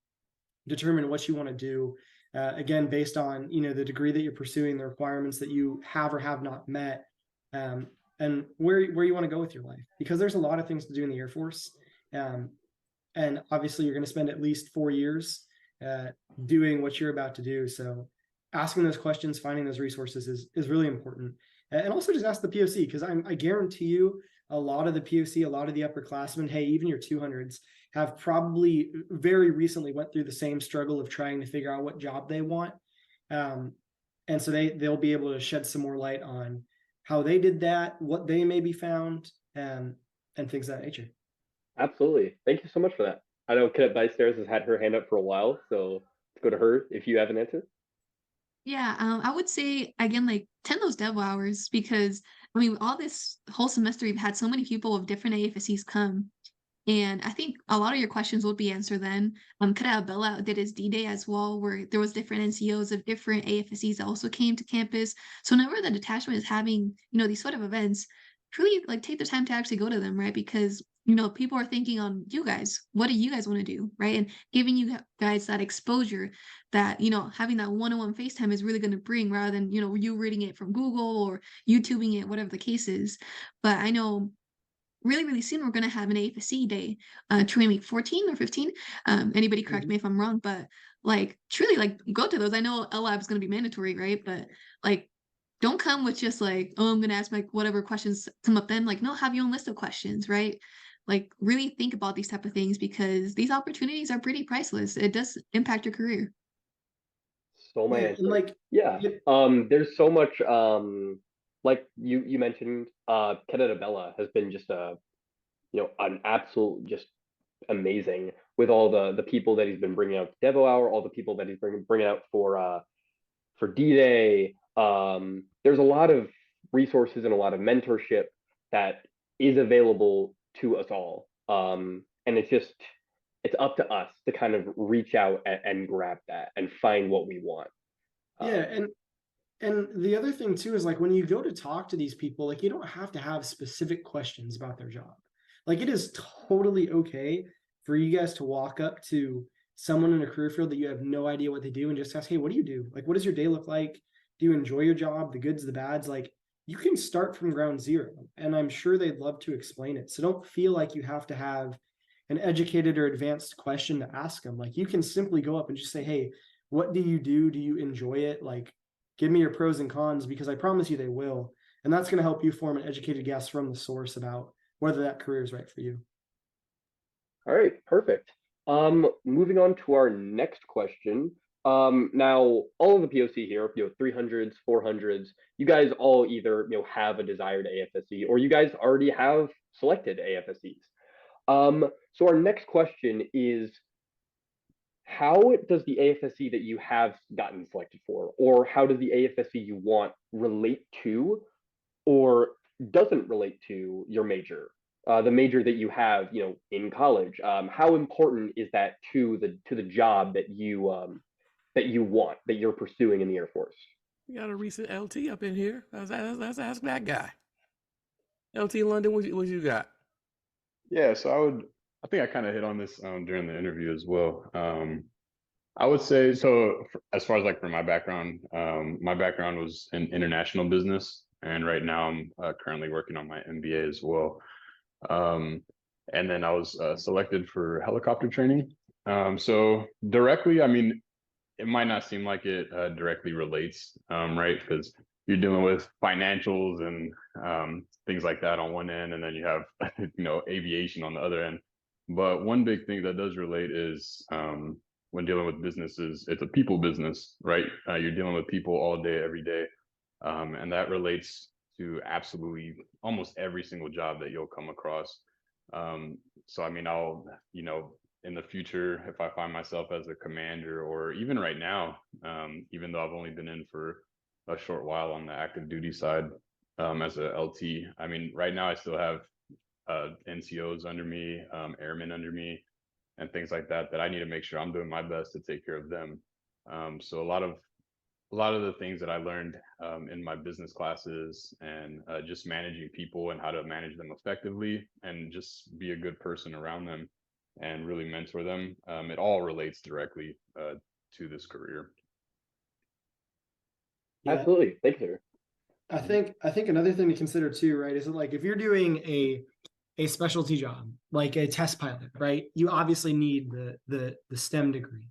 determine what you want to do. Again, based on, the degree that you're pursuing, the requirements that you have or have not met, and where you want to go with your life, because there's a lot of things to do in the Air Force. And obviously you're going to spend at least 4 years doing what you're about to do. So asking those questions, finding those resources is really important. And also just ask the POC, because I guarantee you a lot of the POC, a lot of the upperclassmen, hey, even your 200s have probably very recently went through the same struggle of trying to figure out what job they want. And so they'll be able to shed some more light on how they did that, what they maybe found, and things of that nature. Absolutely. Thank you so much for that. I know Cadet Bystairs has had her hand up for a while, so let's go to her if you have an answer. Yeah, I would say again, like 10 those dev hours, because I mean, all this whole semester we've had so many people of different AFSCs come, and I think a lot of your questions would be answered then. Cadet Bella did his D-Day as well, where there was different NCOs of different AFSCs that also came to campus. So whenever the detachment is having, these sort of events, truly like take the time to actually go to them, right? Because people are thinking on you guys. What do you guys want to do, right? And giving you guys that exposure that, having that one-on-one FaceTime is really going to bring, rather than, you reading it from Google or YouTubing it, whatever the case is. But I know really, really soon we're going to have an AFSC day, week 14 or 15. Anybody correct me if I'm wrong, but like truly like go to those. I know LLab is going to be mandatory, right? But like, don't come with just like, oh, I'm going to ask like whatever questions come up then. Like, no, have your own list of questions, right? Like really think about these type of things, because these opportunities are pretty priceless. It does impact your career. So my Yeah, answer. and like, Yeah. There's so much like you mentioned, Cadet Bella has been just an absolute just amazing with all the people that he's been bringing out to Devo Hour, all the people that he's bringing out for D-Day. There's a lot of resources and a lot of mentorship that is available to us all. And it's up to us to kind of reach out and grab that and find what we want. Yeah, and the other thing too is like when you go to talk to these people, like you don't have to have specific questions about their job. Like it is totally okay for you guys to walk up to someone in a career field that you have no idea what they do and just ask, hey, what do you do? Like, what does your day look like? Do you enjoy your job? The goods, the bads? Like, you can start from ground zero, and I'm sure they'd love to explain it. So don't feel like you have to have an educated or advanced question to ask them. Like, you can simply go up and just say, hey, what do you do? Do you enjoy it? Like, give me your pros and cons, because I promise you they will. And that's going to help you form an educated guess from the source about whether that career is right for you. All right, perfect. Moving on to our next question. Now all of the POC here, 300s, 400s, you guys all either, have a desired AFSC or you guys already have selected AFSCs. So our next question is, how does the AFSC that you have gotten selected for, or how does the AFSC you want relate to, or doesn't relate to your major? The major that you have, in college. How important is that to the job that you want, that you're pursuing in the Air Force? We got a recent LT up in here. Let's ask that guy. LT London, what you got? Yeah, so I think I kind of hit on this during the interview as well. I would say, so as far as like for my background was in international business, and right now I'm currently working on my MBA as well. And then I was selected for helicopter training. So directly, I mean, it might not seem like it directly relates, right? Because you're dealing with financials and things like that on one end, and then you have, aviation on the other end. But one big thing that does relate is when dealing with businesses, it's a people business, right? You're dealing with people all day, every day. And that relates to absolutely almost every single job that you'll come across. So, I mean, I'll, in the future, if I find myself as a commander, or even right now, even though I've only been in for a short while on the active duty side as a LT, I mean, right now I still have NCOs under me, airmen under me, and things like that I need to make sure I'm doing my best to take care of them. So a lot of the things that I learned in my business classes and just managing people and how to manage them effectively and just be a good person around them and really mentor them, it all relates directly to this career. Yeah. Absolutely. Thank you. I think another thing to consider too, right, is that like if you're doing a specialty job, like a test pilot, right, you obviously need the STEM degree.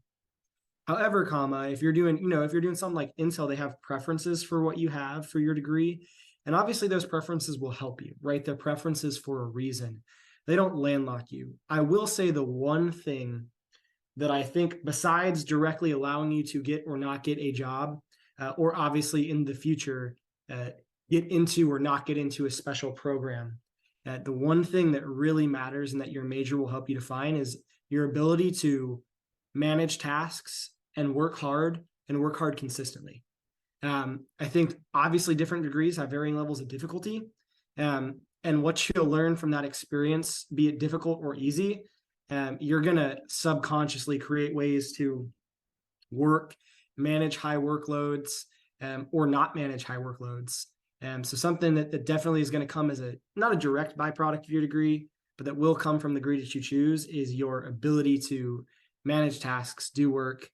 However, if you're doing, if you're doing something like Intel, they have preferences for what you have for your degree. And obviously those preferences will help you, right? They're preferences for a reason. They don't landlock you. I will say the one thing that I think, besides directly allowing you to get or not get a job, or obviously in the future, get into or not get into a special program, the one thing that really matters and that your major will help you define is your ability to manage tasks and work hard consistently. I think obviously different degrees have varying levels of difficulty. And what you'll learn from that experience, be it difficult or easy, you're going to subconsciously create ways to manage high workloads, or not manage high workloads. So something that definitely is going to come as not a direct byproduct of your degree, but that will come from the degree that you choose, is your ability to manage tasks, do work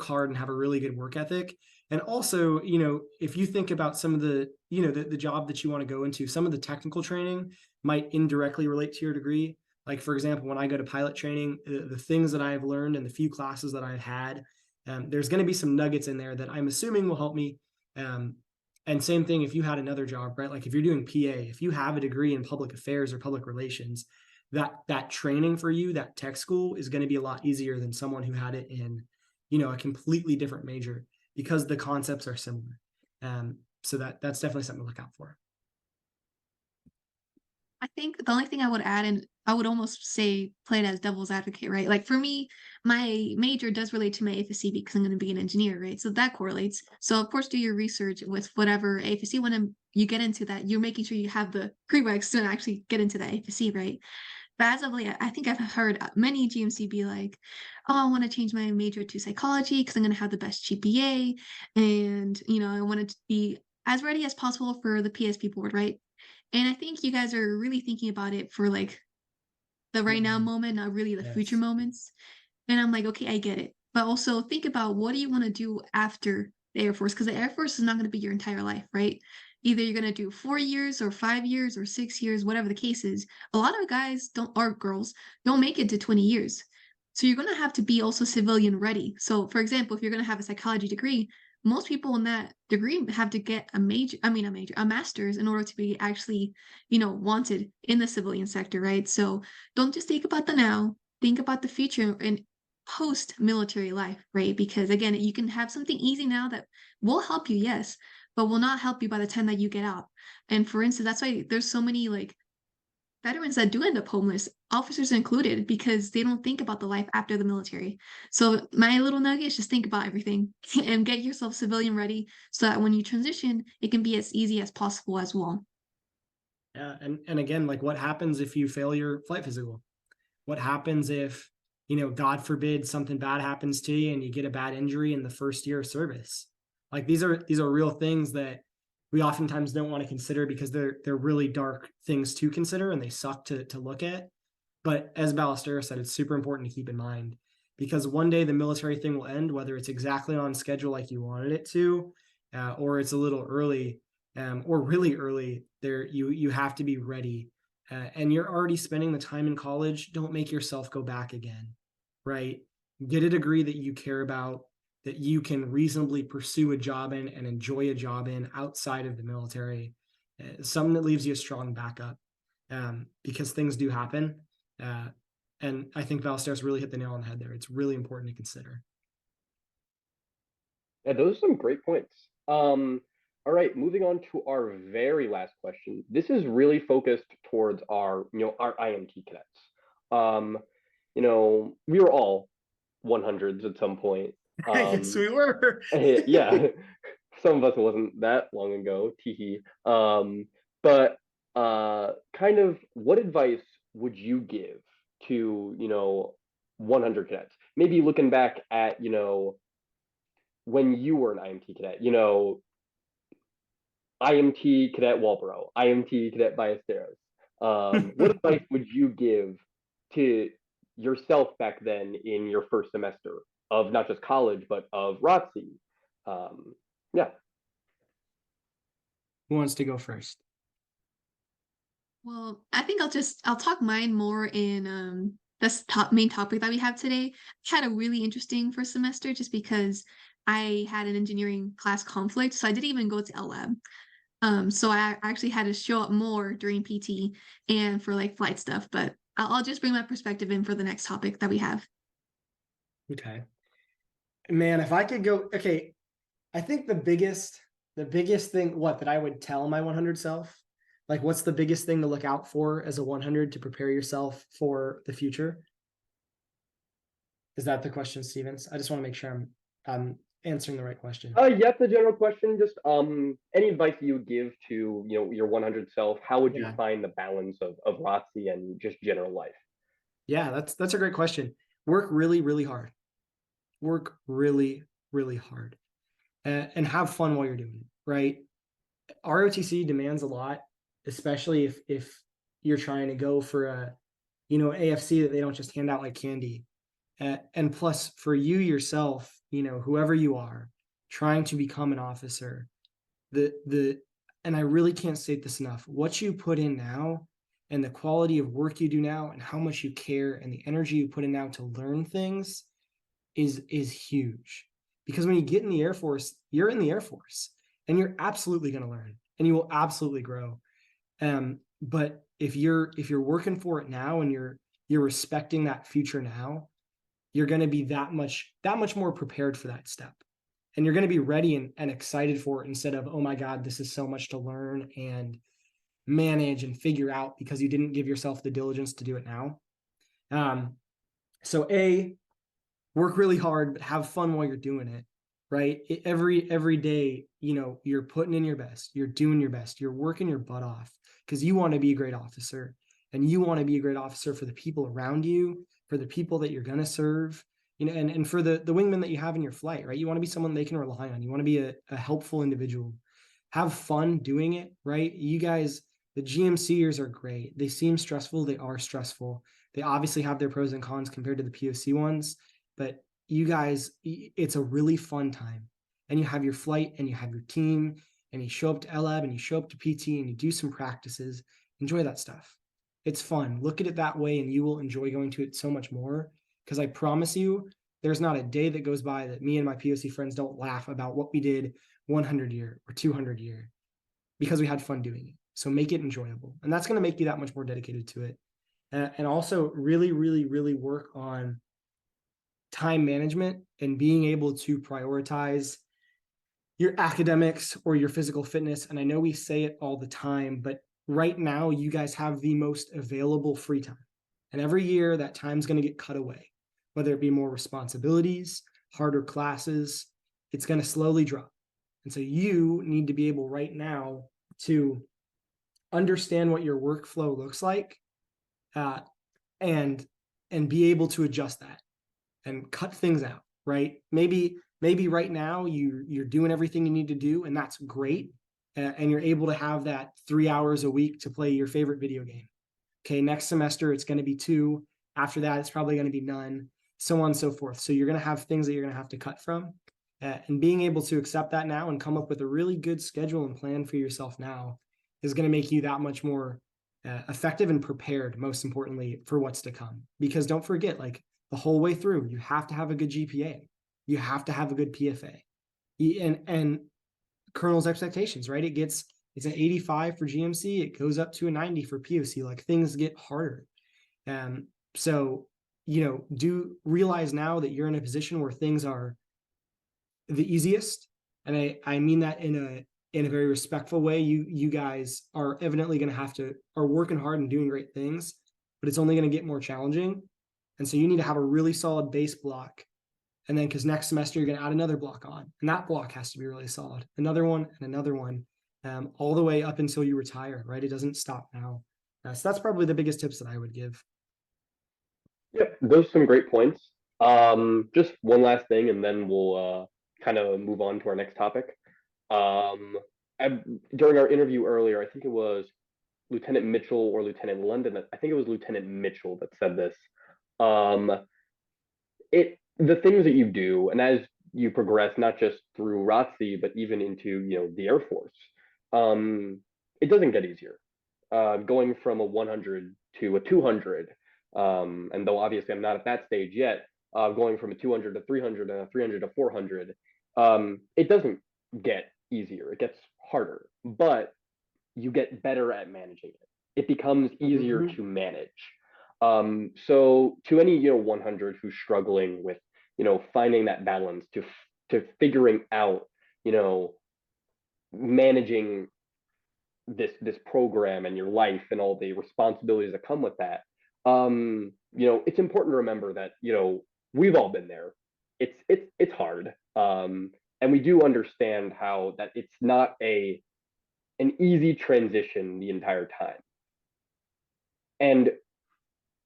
hard, and have a really good work ethic. And also, if you think about some of the, the job that you want to go into, some of the technical training might indirectly relate to your degree. Like, for example, when I go to pilot training, the things that I've learned and the few classes that I've had, there's going to be some nuggets in there that I'm assuming will help me. And same thing if you had another job, right? Like if you're doing PA, if you have a degree in public affairs or public relations, that training for you, that tech school, is going to be a lot easier than someone who had it in, a completely different major, because the concepts are similar. So that's definitely something to look out for. I think the only thing I would add, and I would almost say play it as devil's advocate, right? Like for me, my major does relate to my AFSC because I'm going to be an engineer, right? So that correlates. So of course, do your research with whatever AFSC. When you get into that, you're making sure you have the prereqs to actually get into that AFSC, right? But as of late, I think I've heard many GMC be like, oh, I want to change my major to psychology because I'm going to have the best GPA. And, I want to be as ready as possible for the PSP board, right? And I think you guys are really thinking about it for like the right now Mhm. moment, not really the future Yes. moments. And I'm like, okay, I get it. But also think about, what do you want to do after the Air Force? Because the Air Force is not going to be your entire life, right? Either you're going to do 4 years or 5 years or 6 years, whatever the case is. A lot of guys don't, or girls, don't make it to 20 years. So you're going to have to be also civilian ready. So, for example, if you're going to have a psychology degree, most people in that degree have to get a master's in order to be actually, wanted in the civilian sector, right? So don't just think about the now, think about the future and post military life, right? Because again, you can have something easy now that will help you, yes, but will not help you by the time that you get out. And for instance, that's why there's so many like veterans that do end up homeless, officers included, because they don't think about the life after the military. So my little nugget is just think about everything and get yourself civilian ready so that when you transition, it can be as easy as possible as well. Yeah, and again, like what happens if you fail your flight physical? What happens if, God forbid something bad happens to you and you get a bad injury in the first year of service? Like these are real things that we oftentimes don't want to consider because they're really dark things to consider and they suck to look at. But as Ballesteros said, it's super important to keep in mind because one day the military thing will end, whether it's exactly on schedule like you wanted it to, or it's a little early, or really early. There, you have to be ready, and you're already spending the time in college. Don't make yourself go back again, right? Get a degree that you care about, that you can reasonably pursue a job in and enjoy a job in outside of the military. Something that leaves you a strong backup, because things do happen. And I think Ballesteros really hit the nail on the head there. It's really important to consider. Yeah, those are some great points. All right, moving on to our very last question. This is really focused towards our IMT cadets. We were all 100s at some point. Yes, we were. Yeah, some of us it wasn't that long ago, teehee. But kind of what advice would you give to, 100 cadets? Maybe looking back at, when you were an IMT cadet, IMT cadet Walboro, IMT cadet Ballesteros. What advice would you give to yourself back then in your first semester of not just college, but of ROTC? Yeah. Who wants to go first? Well, I think I'll talk mine more in this main topic that we have today. I had a really interesting first semester just because I had an engineering class conflict, so I didn't even go to LLab. So I actually had to show up more during PT and for like flight stuff, but I'll just bring my perspective in for the next topic that we have. Okay. Man, if I could go, okay, I think the biggest thing, that I would tell my 100 self, like what's the biggest thing to look out for as a 100 to prepare yourself for the future? Is that the question, Stevens? I just want to make sure I'm answering the right question. Yes, the general question, just any advice you would give to, your 100 self, how would you Yeah. find the balance of ROTC and just general life? Yeah, that's a great question. Work really, really hard. Work really, really hard. And have fun while you're doing it, right? ROTC demands a lot, especially if you're trying to go for a, AFC that they don't just hand out like candy. And plus for you yourself, whoever you are, trying to become an officer, and I really can't state this enough, what you put in now and the quality of work you do now and how much you care and the energy you put in now to learn things is huge. Because when you get in the Air Force, you're in the Air Force and you're absolutely going to learn and you will absolutely grow. But if you're working for it now and you're respecting that future now, you're going to be that much more prepared for that step. And you're going to be ready and excited for it instead of, oh my God, this is so much to learn and manage and figure out because you didn't give yourself the diligence to do it now. So work really hard, but have fun while you're doing it, right? Every day, you're putting in your best, you're doing your best, you're working your butt off because you want to be a great officer and you want to be a great officer for the people around you, for the people that you're going to serve, and for the wingmen that you have in your flight, right? You want to be someone they can rely on. You want to be a helpful individual. Have fun doing it, right? You guys, the GMCers are great. They seem stressful. They are stressful, They obviously have their pros and cons compared to the POC ones, but you guys, it's a really fun time. And you have your flight and you have your team and you show up to LAB and you show up to PT and you do some practices. Enjoy that stuff. It's fun. Look at it that way and you will enjoy going to it so much more. Because I promise you, there's not a day that goes by that me and my POC friends don't laugh about what we did 100 year or 200 year because we had fun doing it. So make it enjoyable. And that's going to make you that much more dedicated to it. And also really, really, really work on time management and being able to prioritize your academics or your physical fitness. And I know we say it all the time, but right now you guys have the most available free time. And every year that time's going to get cut away, whether it be more responsibilities, harder classes, it's going to slowly drop. And so you need to be able right now to understand what your workflow looks like and be able to adjust that and cut things out, right? Maybe right now you're doing everything you need to do, and that's great. And you're able to have that 3 hours a week to play your favorite video game. Okay, next semester it's going to be 2. After that, it's probably going to be none, so on and so forth. So you're going to have things that you're going to have to cut from. And being able to accept that now and come up with a really good schedule and plan for yourself now is going to make you that much more effective and prepared, most importantly, for what's to come. Because don't forget, like the whole way through, you have to have a good GPA. You have to have a good PFA. And Colonel's expectations, right? It's an 85 for GMC. It goes up to a 90 for POC. Like things get harder. So, do realize now that you're in a position where things are the easiest. And I mean that in a very respectful way. You guys are evidently going to are working hard and doing great things, but it's only going to get more challenging. And so you need to have a really solid base block. And then because next semester you're going to add another block on, and that block has to be really solid. Another one and another one, all the way up until you retire, right? It doesn't stop now. So that's probably the biggest tips that I would give. Yep, those are some great points. Just one last thing, and then we'll kind of move on to our next topic. During our interview earlier, I think it was Lieutenant Mitchell or Lieutenant London. I think it was Lieutenant Mitchell that said this. The things that you do, and as you progress, not just through ROTC, but even into the Air Force, it doesn't get easier. Going from a 100 to a 200, and though obviously I'm not at that stage yet, going from a 200 to 300 and a 300 to 400, it doesn't get easier. It gets harder, but you get better at managing it. It becomes easier to manage. So to any 100 who's struggling with finding that balance, to figuring out managing this program and your life and all the responsibilities that come with that, it's important to remember that we've all been there. It's hard, and we do understand how that it's not an easy transition the entire time. And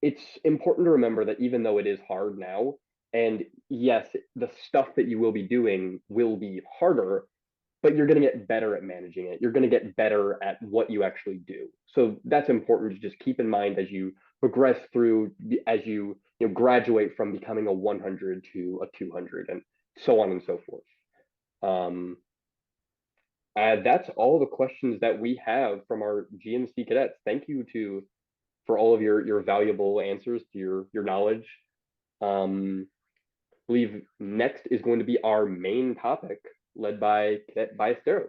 it's important to remember that even though it is hard now, and yes, the stuff that you will be doing will be harder, but you're going to get better at managing it. You're going to get better at what you actually do. So that's important to just keep in mind as you progress through, as you graduate from becoming a 100 to a 200 and so on and so forth. That's all the questions that we have from our GMC cadets. Thank you for all of your valuable answers to your knowledge. I believe next is going to be our main topic, led by Cadet Ballesteros.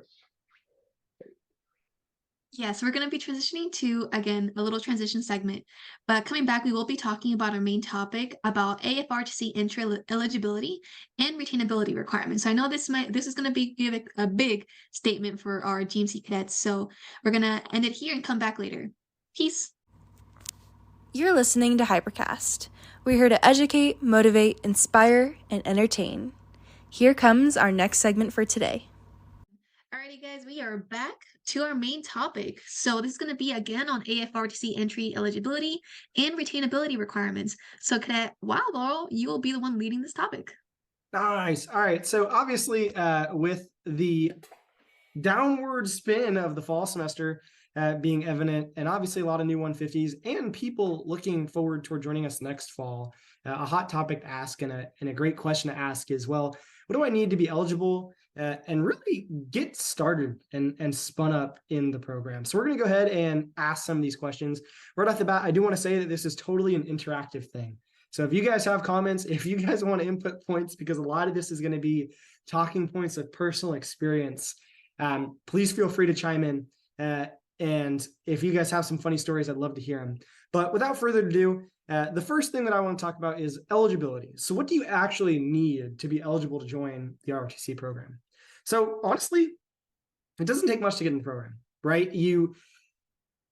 Yeah, so we're going to be transitioning to, again, a little transition segment. But coming back, we will be talking about our main topic about AFRTC entry eligibility and retainability requirements. So I know this is going to give a big statement for our GMC cadets. So we're going to end it here and come back later. Peace. You're listening to Hypercast. We're here to educate, motivate, inspire, and entertain. Here comes our next segment for today. Alrighty, guys, we are back to our main topic. So this is going to be again on AFRTC entry eligibility and retainability requirements. So Cadet Wildball, you will be the one leading this topic. Nice. All right. So obviously, with the downward spin of the fall semester, being evident, and obviously a lot of new 150s and people looking forward toward joining us next fall. A hot topic to ask and a great question to ask is, well, what do I need to be eligible and really get started and spun up in the program? So we're going to go ahead and ask some of these questions. Right off the bat, I do want to say that this is totally an interactive thing. So if you guys have comments, if you guys want to input points, because a lot of this is going to be talking points of personal experience, please feel free to chime in. And if you guys have some funny stories, I'd love to hear them. But without further ado, the first thing that I want to talk about is eligibility. So what do you actually need to be eligible to join the ROTC program? So honestly, it doesn't take much to get in the program, right? You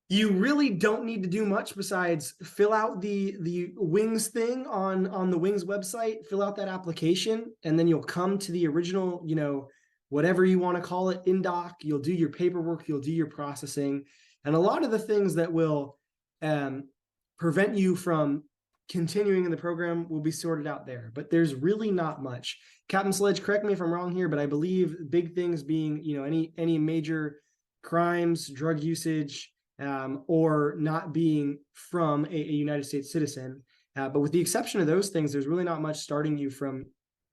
really don't need to do much besides fill out the Wings thing on the Wings website, fill out that application, and then you'll come to the original, whatever you want to call it, indoc. You'll do your paperwork, you'll do your processing, and a lot of the things that will prevent you from continuing in the program will be sorted out there. But there's really not much. Captain Sledge, correct me if I'm wrong here, but I believe big things being, any major crimes, drug usage, or not being from a United States citizen. But with the exception of those things, there's really not much starting you from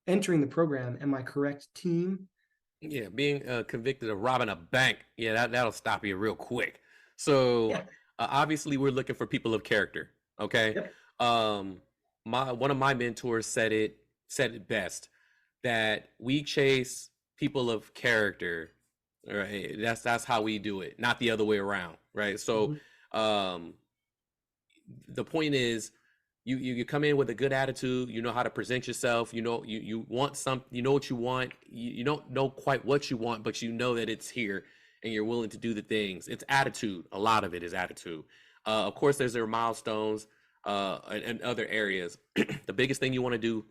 entering the program. Am I correct, team? Yeah, being convicted of robbing a bank, that'll stop you real quick. So obviously we're looking for people of character. Okay. Yep. One of my mentors said it best, that we chase people of character. Right. That's how we do it, not the other way around. Right. So the point is, you come in with a good attitude, you know how to present yourself, you want something, you know what you want, you don't know quite what you want, but you know that it's here and you're willing to do the things. It's attitude. A lot of it is attitude. Of course, there's their milestones and other areas. The biggest thing you want to do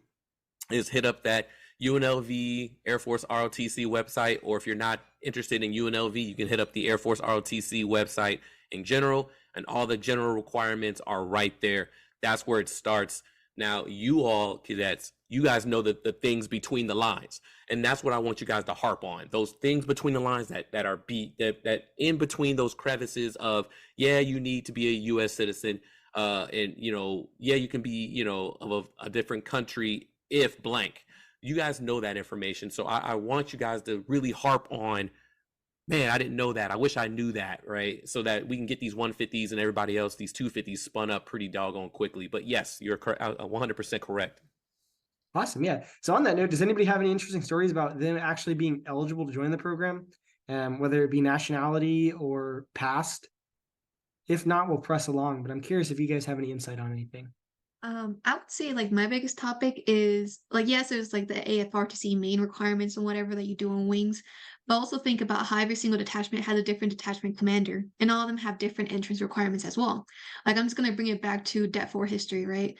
is hit up that UNLV Air Force ROTC website, or if you're not interested in UNLV, you can hit up the Air Force ROTC website in general, and all the general requirements are right there. That's where it starts. Now, you all cadets, you guys know the things between the lines, and that's what I want you guys to harp on. Those things between the lines that are that in between those crevices of, you need to be a U.S. citizen, and you can be of a different country if blank. You guys know that information, so I want you guys to really harp on, man, I didn't know that. I wish I knew that, right? So that we can get these 150s and everybody else, these 250s, spun up pretty doggone quickly. But yes, you're 100% correct. Awesome. Yeah. So on that note, does anybody have any interesting stories about them actually being eligible to join the program, whether it be nationality or past? If not, we'll press along. But I'm curious if you guys have any insight on anything. I would say my biggest topic is yes, there's the AFRTC main requirements and whatever that you do on Wings, but also think about how every single detachment has a different detachment commander, and all of them have different entrance requirements as well. I'm just gonna bring it back to Det 4 history, right?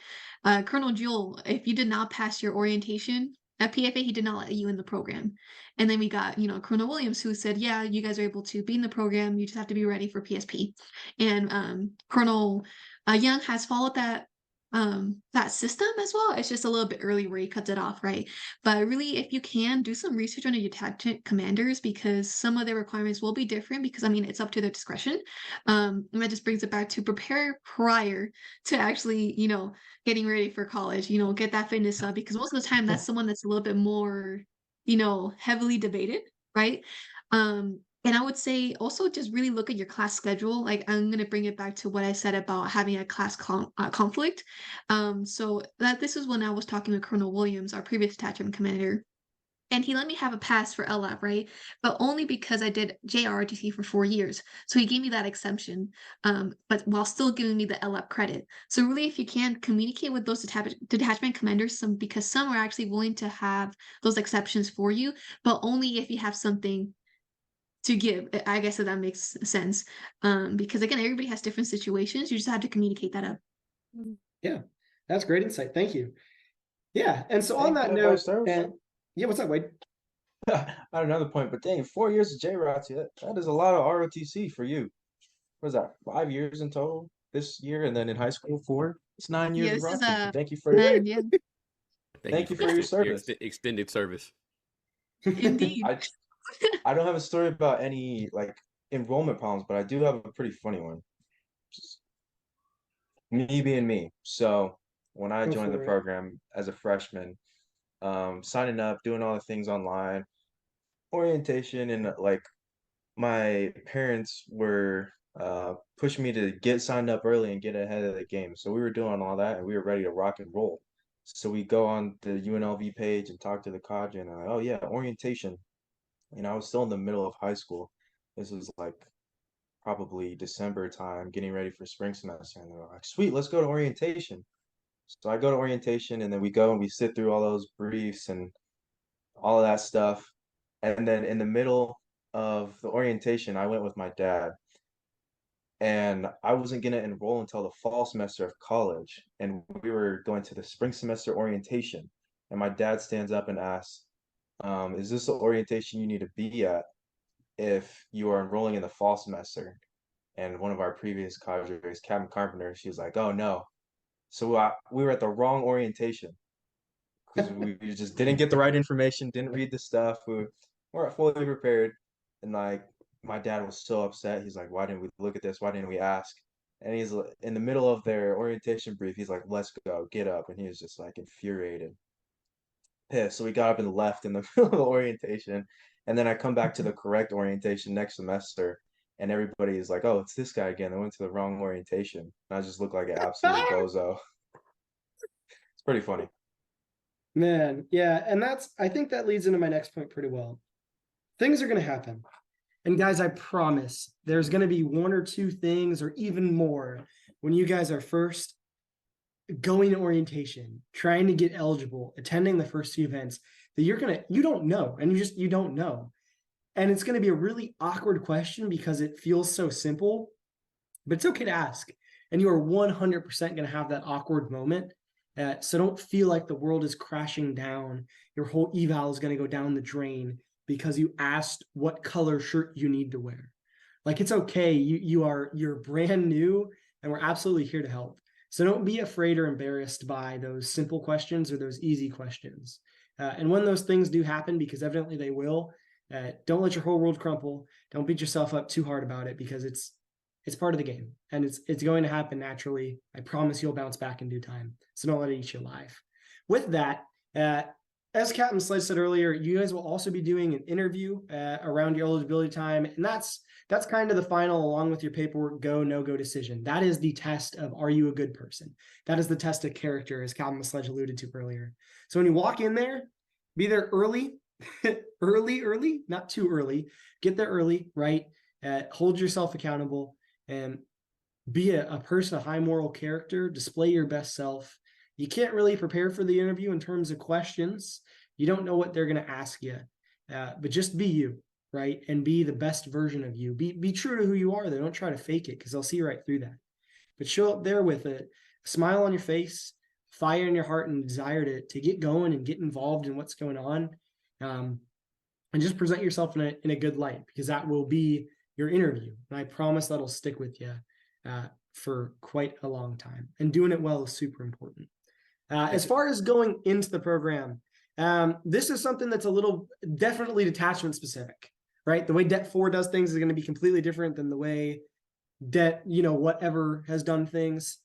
Colonel Jewell, if you did not pass your orientation at PFA, he did not let you in the program. And then we got, Colonel Williams, who said, yeah, you guys are able to be in the program, you just have to be ready for PSP. And Colonel Young has followed that system as well. It's just a little bit early where he cuts it off, right? But really, if you can, do some research on your detachment commanders, because some of their requirements will be different, because it's up to their discretion. And that just brings it back to prepare prior to actually getting ready for college, get that fitness up, because most of the time that's someone that's a little bit more heavily debated, right? And I would say also just really look at your class schedule. I'm going to bring it back to what I said about having a class conflict. So this is when I was talking with Colonel Williams, our previous detachment commander, and he let me have a pass for LAP, right? But only because I did JROTC for 4 years. So he gave me that exemption, but while still giving me the LAP credit. So really, if you can, communicate with those detachment commanders, because some are actually willing to have those exceptions for you, but only if you have something to give. I guess that makes sense, because again, everybody has different situations. You just have to communicate that up. Yeah, that's great insight. Thank you. Yeah, and so on that note, what's up, Wade? I had another point, but dang, 4 years of JROTC, that is a lot of ROTC for you. What is that, 5 years in total this year, and then in high school 4? It's 9 years of ROTC. Thank you for thank you for your service. Your extended service. Indeed. I don't have a story about any enrollment problems, but I do have a pretty funny one. Just me being me. So when I Go joined the for it. program as a freshman, signing up, doing all the things online, orientation, and like my parents were pushing me to get signed up early and get ahead of the game. So we were doing all that and we were ready to rock and roll. So we go on the UNLV page and talk to the cadre and I'm like, oh yeah, orientation. And I was still in the middle of high school. This was like probably December time, getting ready for spring semester. And they're like, sweet, let's go to orientation. So I go to orientation and then we go and we sit through all those briefs and all of that stuff. And then in the middle of the orientation, I went with my dad. And I wasn't going to enroll until the fall semester of college. And we were going to the spring semester orientation. And my dad stands up and asks, is this the orientation you need to be at if you are enrolling in the fall semester? And one of our previous cadres, Captain Carpenter, she was like, oh no. So we were at the wrong orientation because we just didn't get the right information, didn't read the stuff. We weren't fully prepared. And like my dad was so upset. He's like, why didn't we look at this? Why didn't we ask? And he's in the middle of their orientation brief. He's like, let's go, get up. And he was just like infuriated, pissed. So we got up and left in the middle of the orientation. And then I come back to the correct orientation next semester. And everybody is like, oh, it's this guy again. They went to the wrong orientation. And I just look like an absolute bozo. It's pretty funny. Man, yeah, and I think that leads into my next point pretty well. Things are going to happen. And guys, I promise there's going to be one or two things or even more when you guys are first going to orientation, trying to get eligible, attending the first few events that you don't know, and you don't know. And it's going to be a really awkward question because it feels so simple, but it's okay to ask. And you are 100% going to have that awkward moment. So don't feel like the world is crashing down. Your whole eval is going to go down the drain because you asked what color shirt you need to wear. Like, it's okay. You're brand new and we're absolutely here to help. So don't be afraid or embarrassed by those simple questions or those easy questions. And when those things do happen, because evidently they will, don't let your whole world crumple. Don't beat yourself up too hard about it because it's part of the game and it's going to happen naturally. I promise you'll bounce back in due time. So don't let it eat you alive. With that, as Captain Sledge said earlier, you guys will also be doing an interview around your eligibility time. And that's kind of the final, along with your paperwork, go, no-go decision. That is the test of, are you a good person? That is the test of character, as Captain Sledge alluded to earlier. So when you walk in there, be there early, early, not too early. Get there early, right? Hold yourself accountable and be a person of high moral character. Display your best self. You can't really prepare for the interview in terms of questions. You don't know what they're going to ask you, but just be you, right? And be the best version of you. Be true to who you are. They don't try to fake it because they'll see right through that. But show up there with a smile on your face, fire in your heart, and desire to get going and get involved in what's going on, and just present yourself in a good light, because that will be your interview. And I promise that'll stick with you for quite a long time. And doing it well is super important. As far as going into the program, this is something that's a little definitely detachment specific, right? The way Det 4 does things is going to be completely different than the way Det, whatever has done things.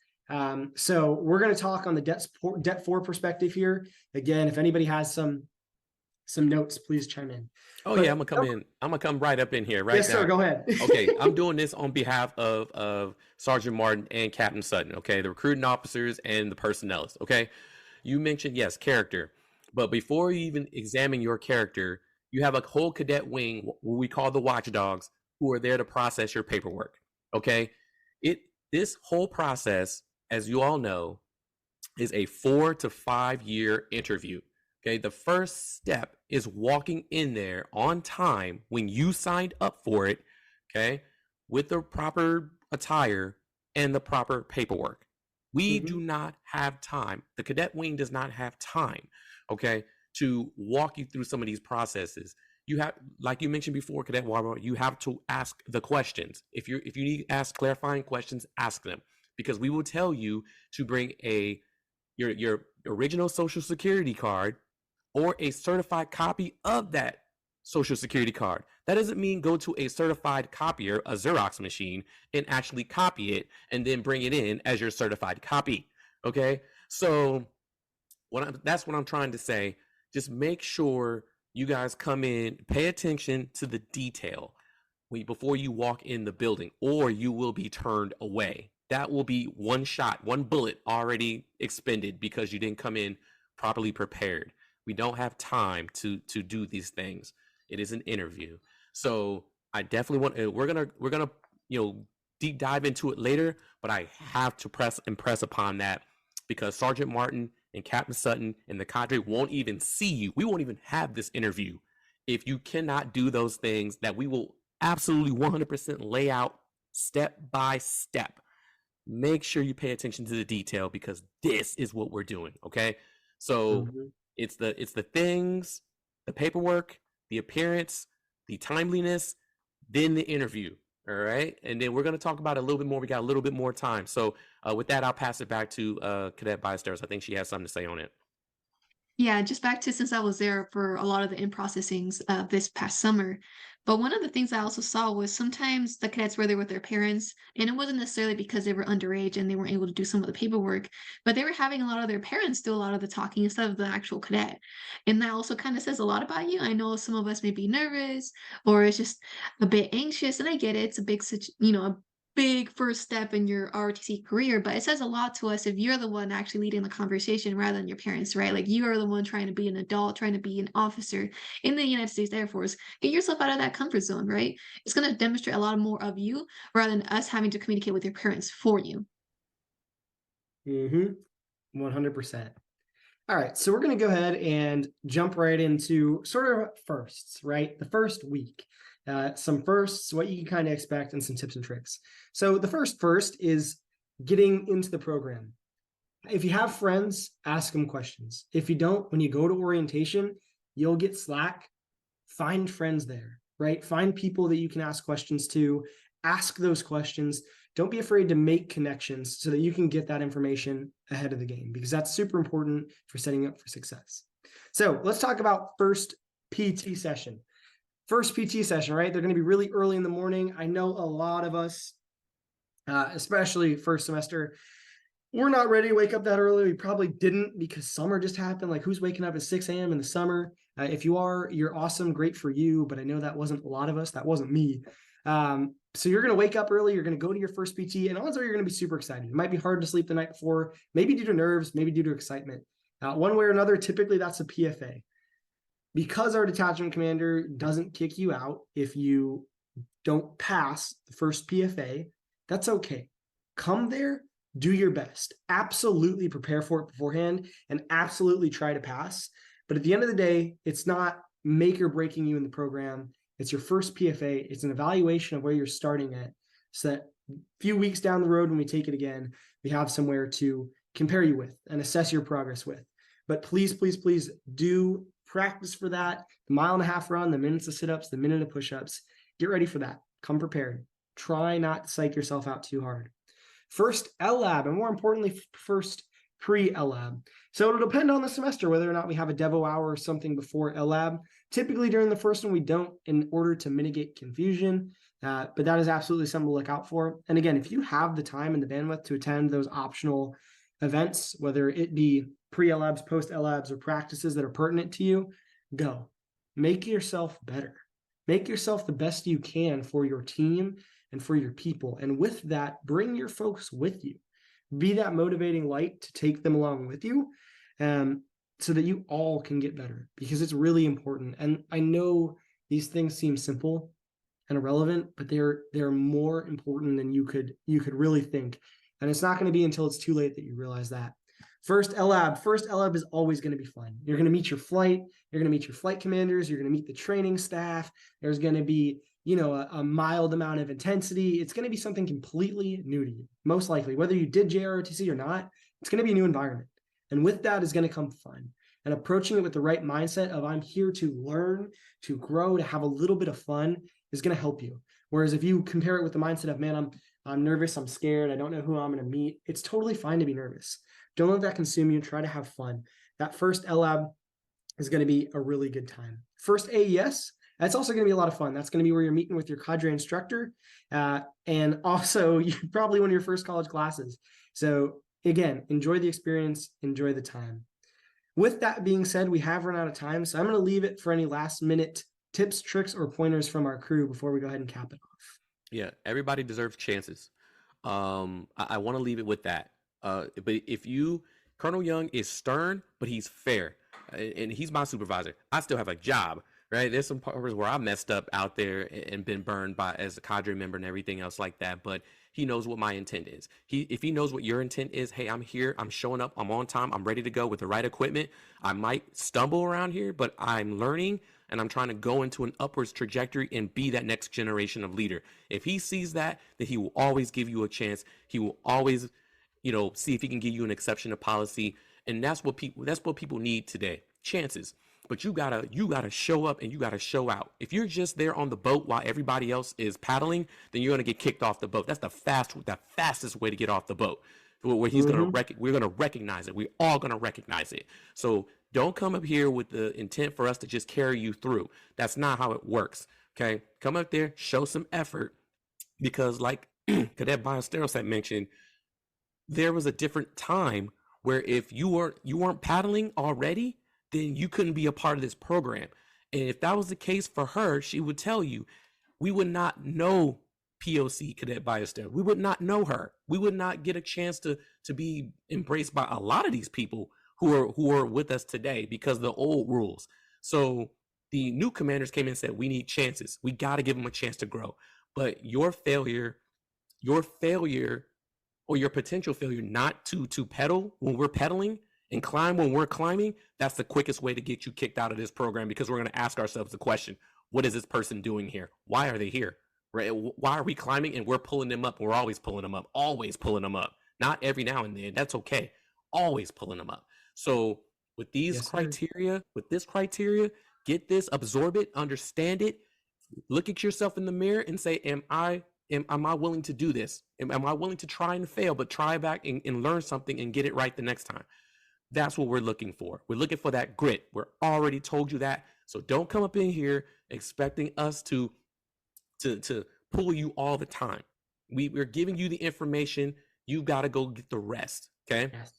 So we're going to talk on the Det 4 perspective here. Again, if anybody has some notes, please chime in. Oh, yeah, I'm gonna come in. I'm gonna come right up in here right yes, now. Sir, go ahead. Okay, I'm doing this on behalf of Sergeant Martin and Captain Sutton, okay, the recruiting officers and the personnelists, okay? You mentioned, yes, character, but before you even examine your character, you have a whole cadet wing, what we call the watchdogs, who are there to process your paperwork, okay? This whole process, as you all know, is a 4 to 5 year interview. Okay, the first step is walking in there on time when you signed up for it, okay, with the proper attire and the proper paperwork. We do not have time. The cadet wing does not have time, okay, to walk you through some of these processes. You have, like you mentioned before, Cadet Walmart, you have to ask the questions. If you need to ask clarifying questions, ask them, because we will tell you to bring your original Social Security card or a certified copy of that social security card. That doesn't mean go to a certified copier, a Xerox machine, and actually copy it and then bring it in as your certified copy. Okay. So that's what I'm trying to say. Just make sure you guys come in, pay attention to the detail before you walk in the building, or you will be turned away. That will be one shot, one bullet already expended because you didn't come in properly prepared. We don't have time to do these things. It is an interview. So I definitely want, we're gonna deep dive into it later, but I have to impress upon that, because Sergeant Martin and Captain Sutton and the cadre won't even see you. We won't even have this interview if you cannot do those things that we will absolutely 100% lay out step by step. Make sure you pay attention to the detail, because this is what we're doing. Okay. So it's the things, the paperwork, the appearance, the timeliness, then the interview. All right. And then we're going to talk about it a little bit more. We got a little bit more time. So with that, I'll pass it back to Cadet Bysters. I think she has something to say on it. Yeah, just back to, since I was there for a lot of the in-processings this past summer. But one of the things I also saw was sometimes the cadets were there with their parents, and it wasn't necessarily because they were underage and they weren't able to do some of the paperwork, but they were having a lot of their parents do a lot of the talking instead of the actual cadet. And that also kind of says a lot about you. I know some of us may be nervous or it's just a bit anxious, and I get it. It's a big, a big first step in your ROTC career, but it says a lot to us if you're the one actually leading the conversation rather than your parents, right? Like, you are the one trying to be an adult, trying to be an officer in the United States Air Force. Get yourself out of that comfort zone, right? It's going to demonstrate a lot more of you rather than us having to communicate with your parents for you. 100%. All right, so we're going to go ahead and jump right into sort of firsts, right? The first week. Some firsts, what you can kind of expect, and some tips and tricks. So the first is getting into the program. If you have friends, ask them questions. If you don't, when you go to orientation, you'll get slack. Find friends there, right? Find people that you can ask questions to. Ask those questions. Don't be afraid to make connections so that you can get that information ahead of the game, because that's super important for setting up for success. So let's talk about first PT session. First PT session, right? They're going to be really early in the morning. I know a lot of us, especially first semester, we're not ready to wake up that early. We probably didn't, because summer just happened. Like, who's waking up at 6 a.m. in the summer? If you are, you're awesome. Great for you. But I know that wasn't a lot of us. That wasn't me. So you're going to wake up early. You're going to go to your first PT, and odds are you're going to be super excited. It might be hard to sleep the night before, maybe due to nerves, maybe due to excitement. One way or another, typically that's a PFA. Because our detachment commander doesn't kick you out if you don't pass the first PFA, that's okay. Come there, do your best. Absolutely prepare for it beforehand, and absolutely try to pass. But at the end of the day, it's not make or breaking you in the program. It's your first PFA. It's an evaluation of where you're starting at, so that a few weeks down the road when we take it again, we have somewhere to compare you with and assess your progress with. But please, please, please do practice for that. The 1.5 mile run, the minutes of sit-ups, the minute of push-ups. Get ready for that. Come prepared. Try not to psych yourself out too hard. First LLab, and more importantly, first pre-LLab. So it'll depend on the semester whether or not we have a Devo hour or something before LLab. Typically during the first one, we don't, in order to mitigate confusion, but that is absolutely something to look out for. And again, if you have the time and the bandwidth to attend those optional events, whether it be pre-LLabs, post-LLabs, or practices that are pertinent to you, go. Make yourself better. Make yourself the best you can for your team and for your people. And with that, bring your folks with you. Be that motivating light to take them along with you, so that you all can get better, because it's really important. And I know these things seem simple and irrelevant, but they're more important than you could really think. And it's not going to be until it's too late that you realize that. First LLab is always going to be fun. You're going to meet your flight. You're going to meet your flight commanders. You're going to meet the training staff. There's going to be, a mild amount of intensity. It's going to be something completely new to you, most likely. Whether you did JROTC or not, it's going to be a new environment. And with that is going to come fun. And approaching it with the right mindset of, I'm here to learn, to grow, to have a little bit of fun, is going to help you. Whereas if you compare it with the mindset of, man, I'm nervous, I'm scared, I don't know who I'm going to meet, it's totally fine to be nervous. Don't let that consume you. Try to have fun. That first LLab is going to be a really good time. First AES, That's also going to be a lot of fun. That's going to be where you're meeting with your cadre instructor, and also probably one of your first college classes. So again, enjoy the experience, enjoy the time. With that being said, we have run out of time, so I'm going to leave it for any last minute tips, tricks, or pointers from our crew before we go ahead and cap it off. Yeah, everybody deserves chances. I want to leave it with that. But if Colonel Young is stern, but he's fair, and he's my supervisor. I still have a job, right? There's some parts where I messed up out there and been burned as a cadre member and everything else like that. But he knows what my intent is. If he knows what your intent is, hey, I'm here, I'm showing up, I'm on time, I'm ready to go with the right equipment. I might stumble around here, but I'm learning and I'm trying to go into an upwards trajectory and be that next generation of leader. If he sees that, then he will always give you a chance. He will always, see if he can give you an exception to policy. And that's what people need today. Chances. But you gotta show up and you gotta show out. If you're just there on the boat while everybody else is paddling, then you're gonna get kicked off the boat. That's the fastest way to get off the boat. Where we're gonna recognize it. We're all gonna recognize it. So don't come up here with the intent for us to just carry you through. That's not how it works. Okay, come up there, show some effort, because like Cadet Ballesteros had mentioned, there was a different time where if you weren't paddling already, then you couldn't be a part of this program. And if that was the case for her, she would tell you, we would not know POC Cadet Ballesteros. We would not know her. We would not get a chance to be embraced by a lot of these people who are with us today because of the old rules. So the new commanders came in and said, we need chances. We got to give them a chance to grow. But your failure or your potential failure not to pedal when we're pedaling and climb when we're climbing, that's the quickest way to get you kicked out of this program, because we're going to ask ourselves the question, what is this person doing here? Why are they here? Right? Why are we climbing and we're pulling them up? We're always pulling them up, always pulling them up. Not every now and then. That's okay. Always pulling them up. So with these criteria, get this, absorb it, understand it, look at yourself in the mirror and say, am I willing to do this? Am I willing to try and fail, but try back and learn something and get it right the next time? That's what we're looking for. We're looking for that grit. We're already told you that. So don't come up in here expecting us to pull you all the time. We're giving you the information. You've got to go get the rest. Okay. Yes.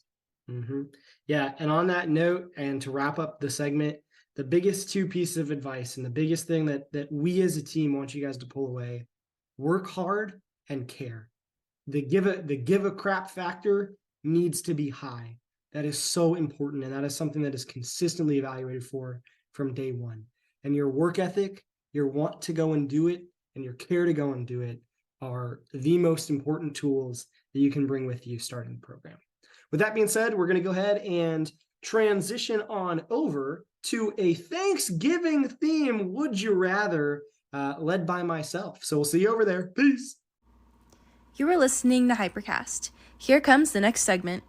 Mm-hmm. Yeah. And on that note, and to wrap up the segment, the biggest two pieces of advice and the biggest thing that we as a team want you guys to pull away: work hard and care. The give a crap factor needs to be high. That is so important, and that is something that is consistently evaluated from day one. And your work ethic, your want to go and do it, and your care to go and do it are the most important tools that you can bring with you starting the program. With that being said, we're going to go ahead and transition on over to a Thanksgiving theme Would You Rather, led by myself. So we'll see you over there. Peace. You are listening to Hypercast. Here comes the next segment.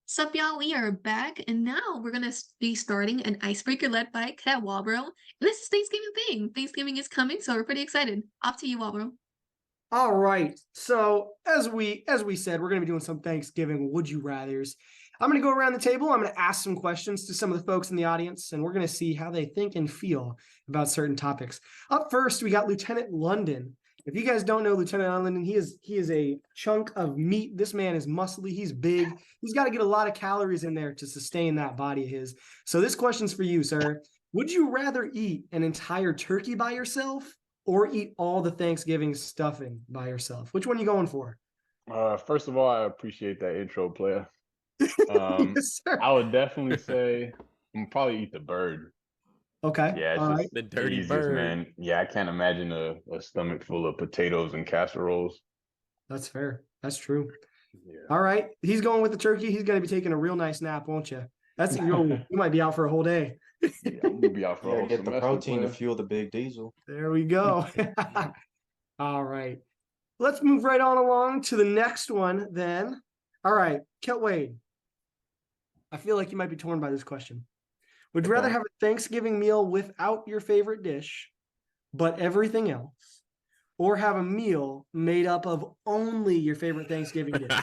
Sup, y'all? We are back, and now we're gonna be starting an icebreaker led by Cadet Walbro. And this is Thanksgiving thing. Thanksgiving is coming, so we're pretty excited. Off to you, Walbro. All right. So as we said, we're gonna be doing some Thanksgiving Would You Rathers. I'm gonna go around the table. I'm gonna ask some questions to some of the folks in the audience, and we're gonna see how they think and feel about certain topics. Up first, we got Lieutenant London. If you guys don't know Lieutenant London, he is a chunk of meat. This man is muscly. He's big. He's got to get a lot of calories in there to sustain that body of his. So this question's for you, sir. Would you rather eat an entire turkey by yourself or eat all the Thanksgiving stuffing by yourself? Which one are you going for? First of all, I appreciate that intro, player. Yes, sir. I would definitely say I'm probably eat the bird. Okay. Yeah, it's all just right. The dirty easiest, bird. man. Yeah, I can't imagine a stomach full of potatoes and casseroles. That's fair. That's true. Yeah. All right. He's going with the turkey. He's going to be taking a real nice nap, won't you? You might be out for a whole day. Yeah, I'm gonna be out for a whole Get the semester, protein to player. fuel the big diesel. There we go. All right. Let's move right on along to the next one then. All right. Kelt Wade, I feel like you might be torn by this question. Would you rather have a Thanksgiving meal without your favorite dish, but everything else, or have a meal made up of only your favorite Thanksgiving dish?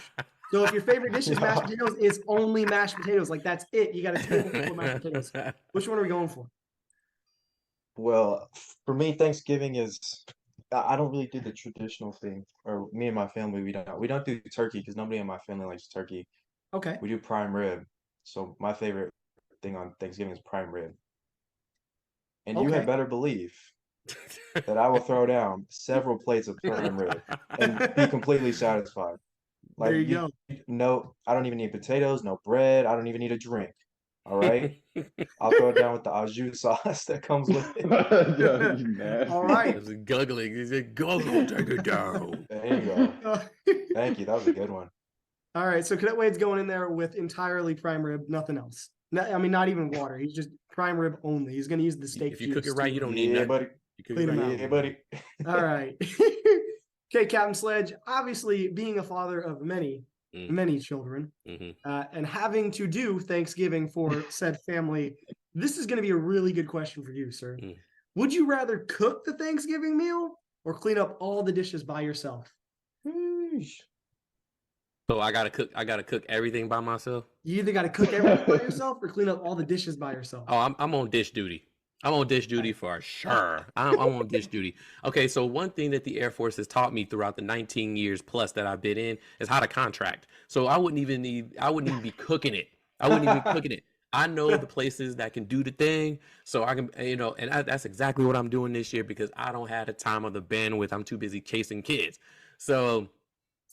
So if your favorite dish is mashed potatoes, it's only mashed potatoes. Like, that's it. You got a table full of mashed potatoes. Which one are we going for? Well, for me, Thanksgiving is I don't really do the traditional thing, or me and my family we don't do turkey because nobody in my family likes turkey. Okay. We do prime rib. So my favorite thing on Thanksgiving is prime rib. And you had Okay. better believe that I will throw down several plates of prime rib and be completely satisfied. There Like you you go. no, I don't even need potatoes, no bread, I don't even need a drink. All right. I'll throw it down with the au jus sauce that comes with it. Yo, you All nasty. right. It's guggling. He said, "Guggle, take it down." There you go. Thank you. That was a good one. All right. So Cadet Wade's going in there with entirely prime rib, nothing else. I mean, not even water. He's just prime rib only. He's going to use the steak If you cook it juice right, to- you don't need Yeah, nothing. buddy. You cook Clean it 'em right, out. Yeah, buddy. All right. Okay, Captain Sledge, obviously being a father of many, Mm. many children, and having to do Thanksgiving for said family, this is going to be a really good question for you, sir. Mm. Would you rather cook the Thanksgiving meal or clean up all the dishes by yourself? So I gotta cook. I gotta cook everything by myself. You either got to cook everything by yourself or clean up all the dishes by yourself. Oh, I'm on dish duty. I'm on dish duty for sure. I'm on dish duty. Okay, so one thing that the Air Force has taught me throughout the 19 years plus that I've been in is how to contract. So I wouldn't even be cooking it. I wouldn't even be cooking it. I know the places that can do the thing, so I can, that's exactly what I'm doing this year because I don't have the time or the bandwidth. I'm too busy chasing kids. So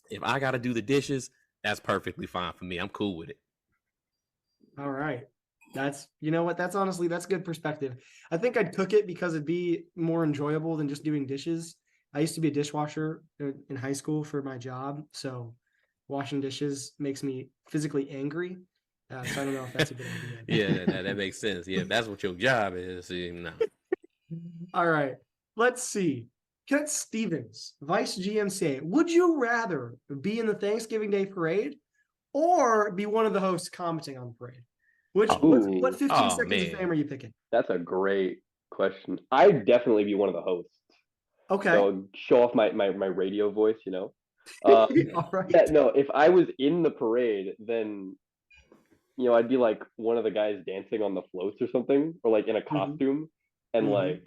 if I got to do the dishes, that's perfectly fine for me. I'm cool with it. All right. That's, you know what? That's honestly, that's good perspective. I think I'd cook it because it'd be more enjoyable than just doing dishes. I used to be a dishwasher in high school for my job. So washing dishes makes me physically angry. So I don't know if that's a good idea. Yeah, that makes sense. Yeah, if that's what your job is. No. All right. Let's see. Cadet Stevens, Vice GMCA, would you rather be in the Thanksgiving Day parade or be one of the hosts commenting on the parade? What 15 seconds of fame are you picking? That's a great question. I'd definitely be one of the hosts. Okay. So show off my radio voice, All right. Yeah, no, if I was in the parade, then I'd be like one of the guys dancing on the floats or something, or like in a costume, and like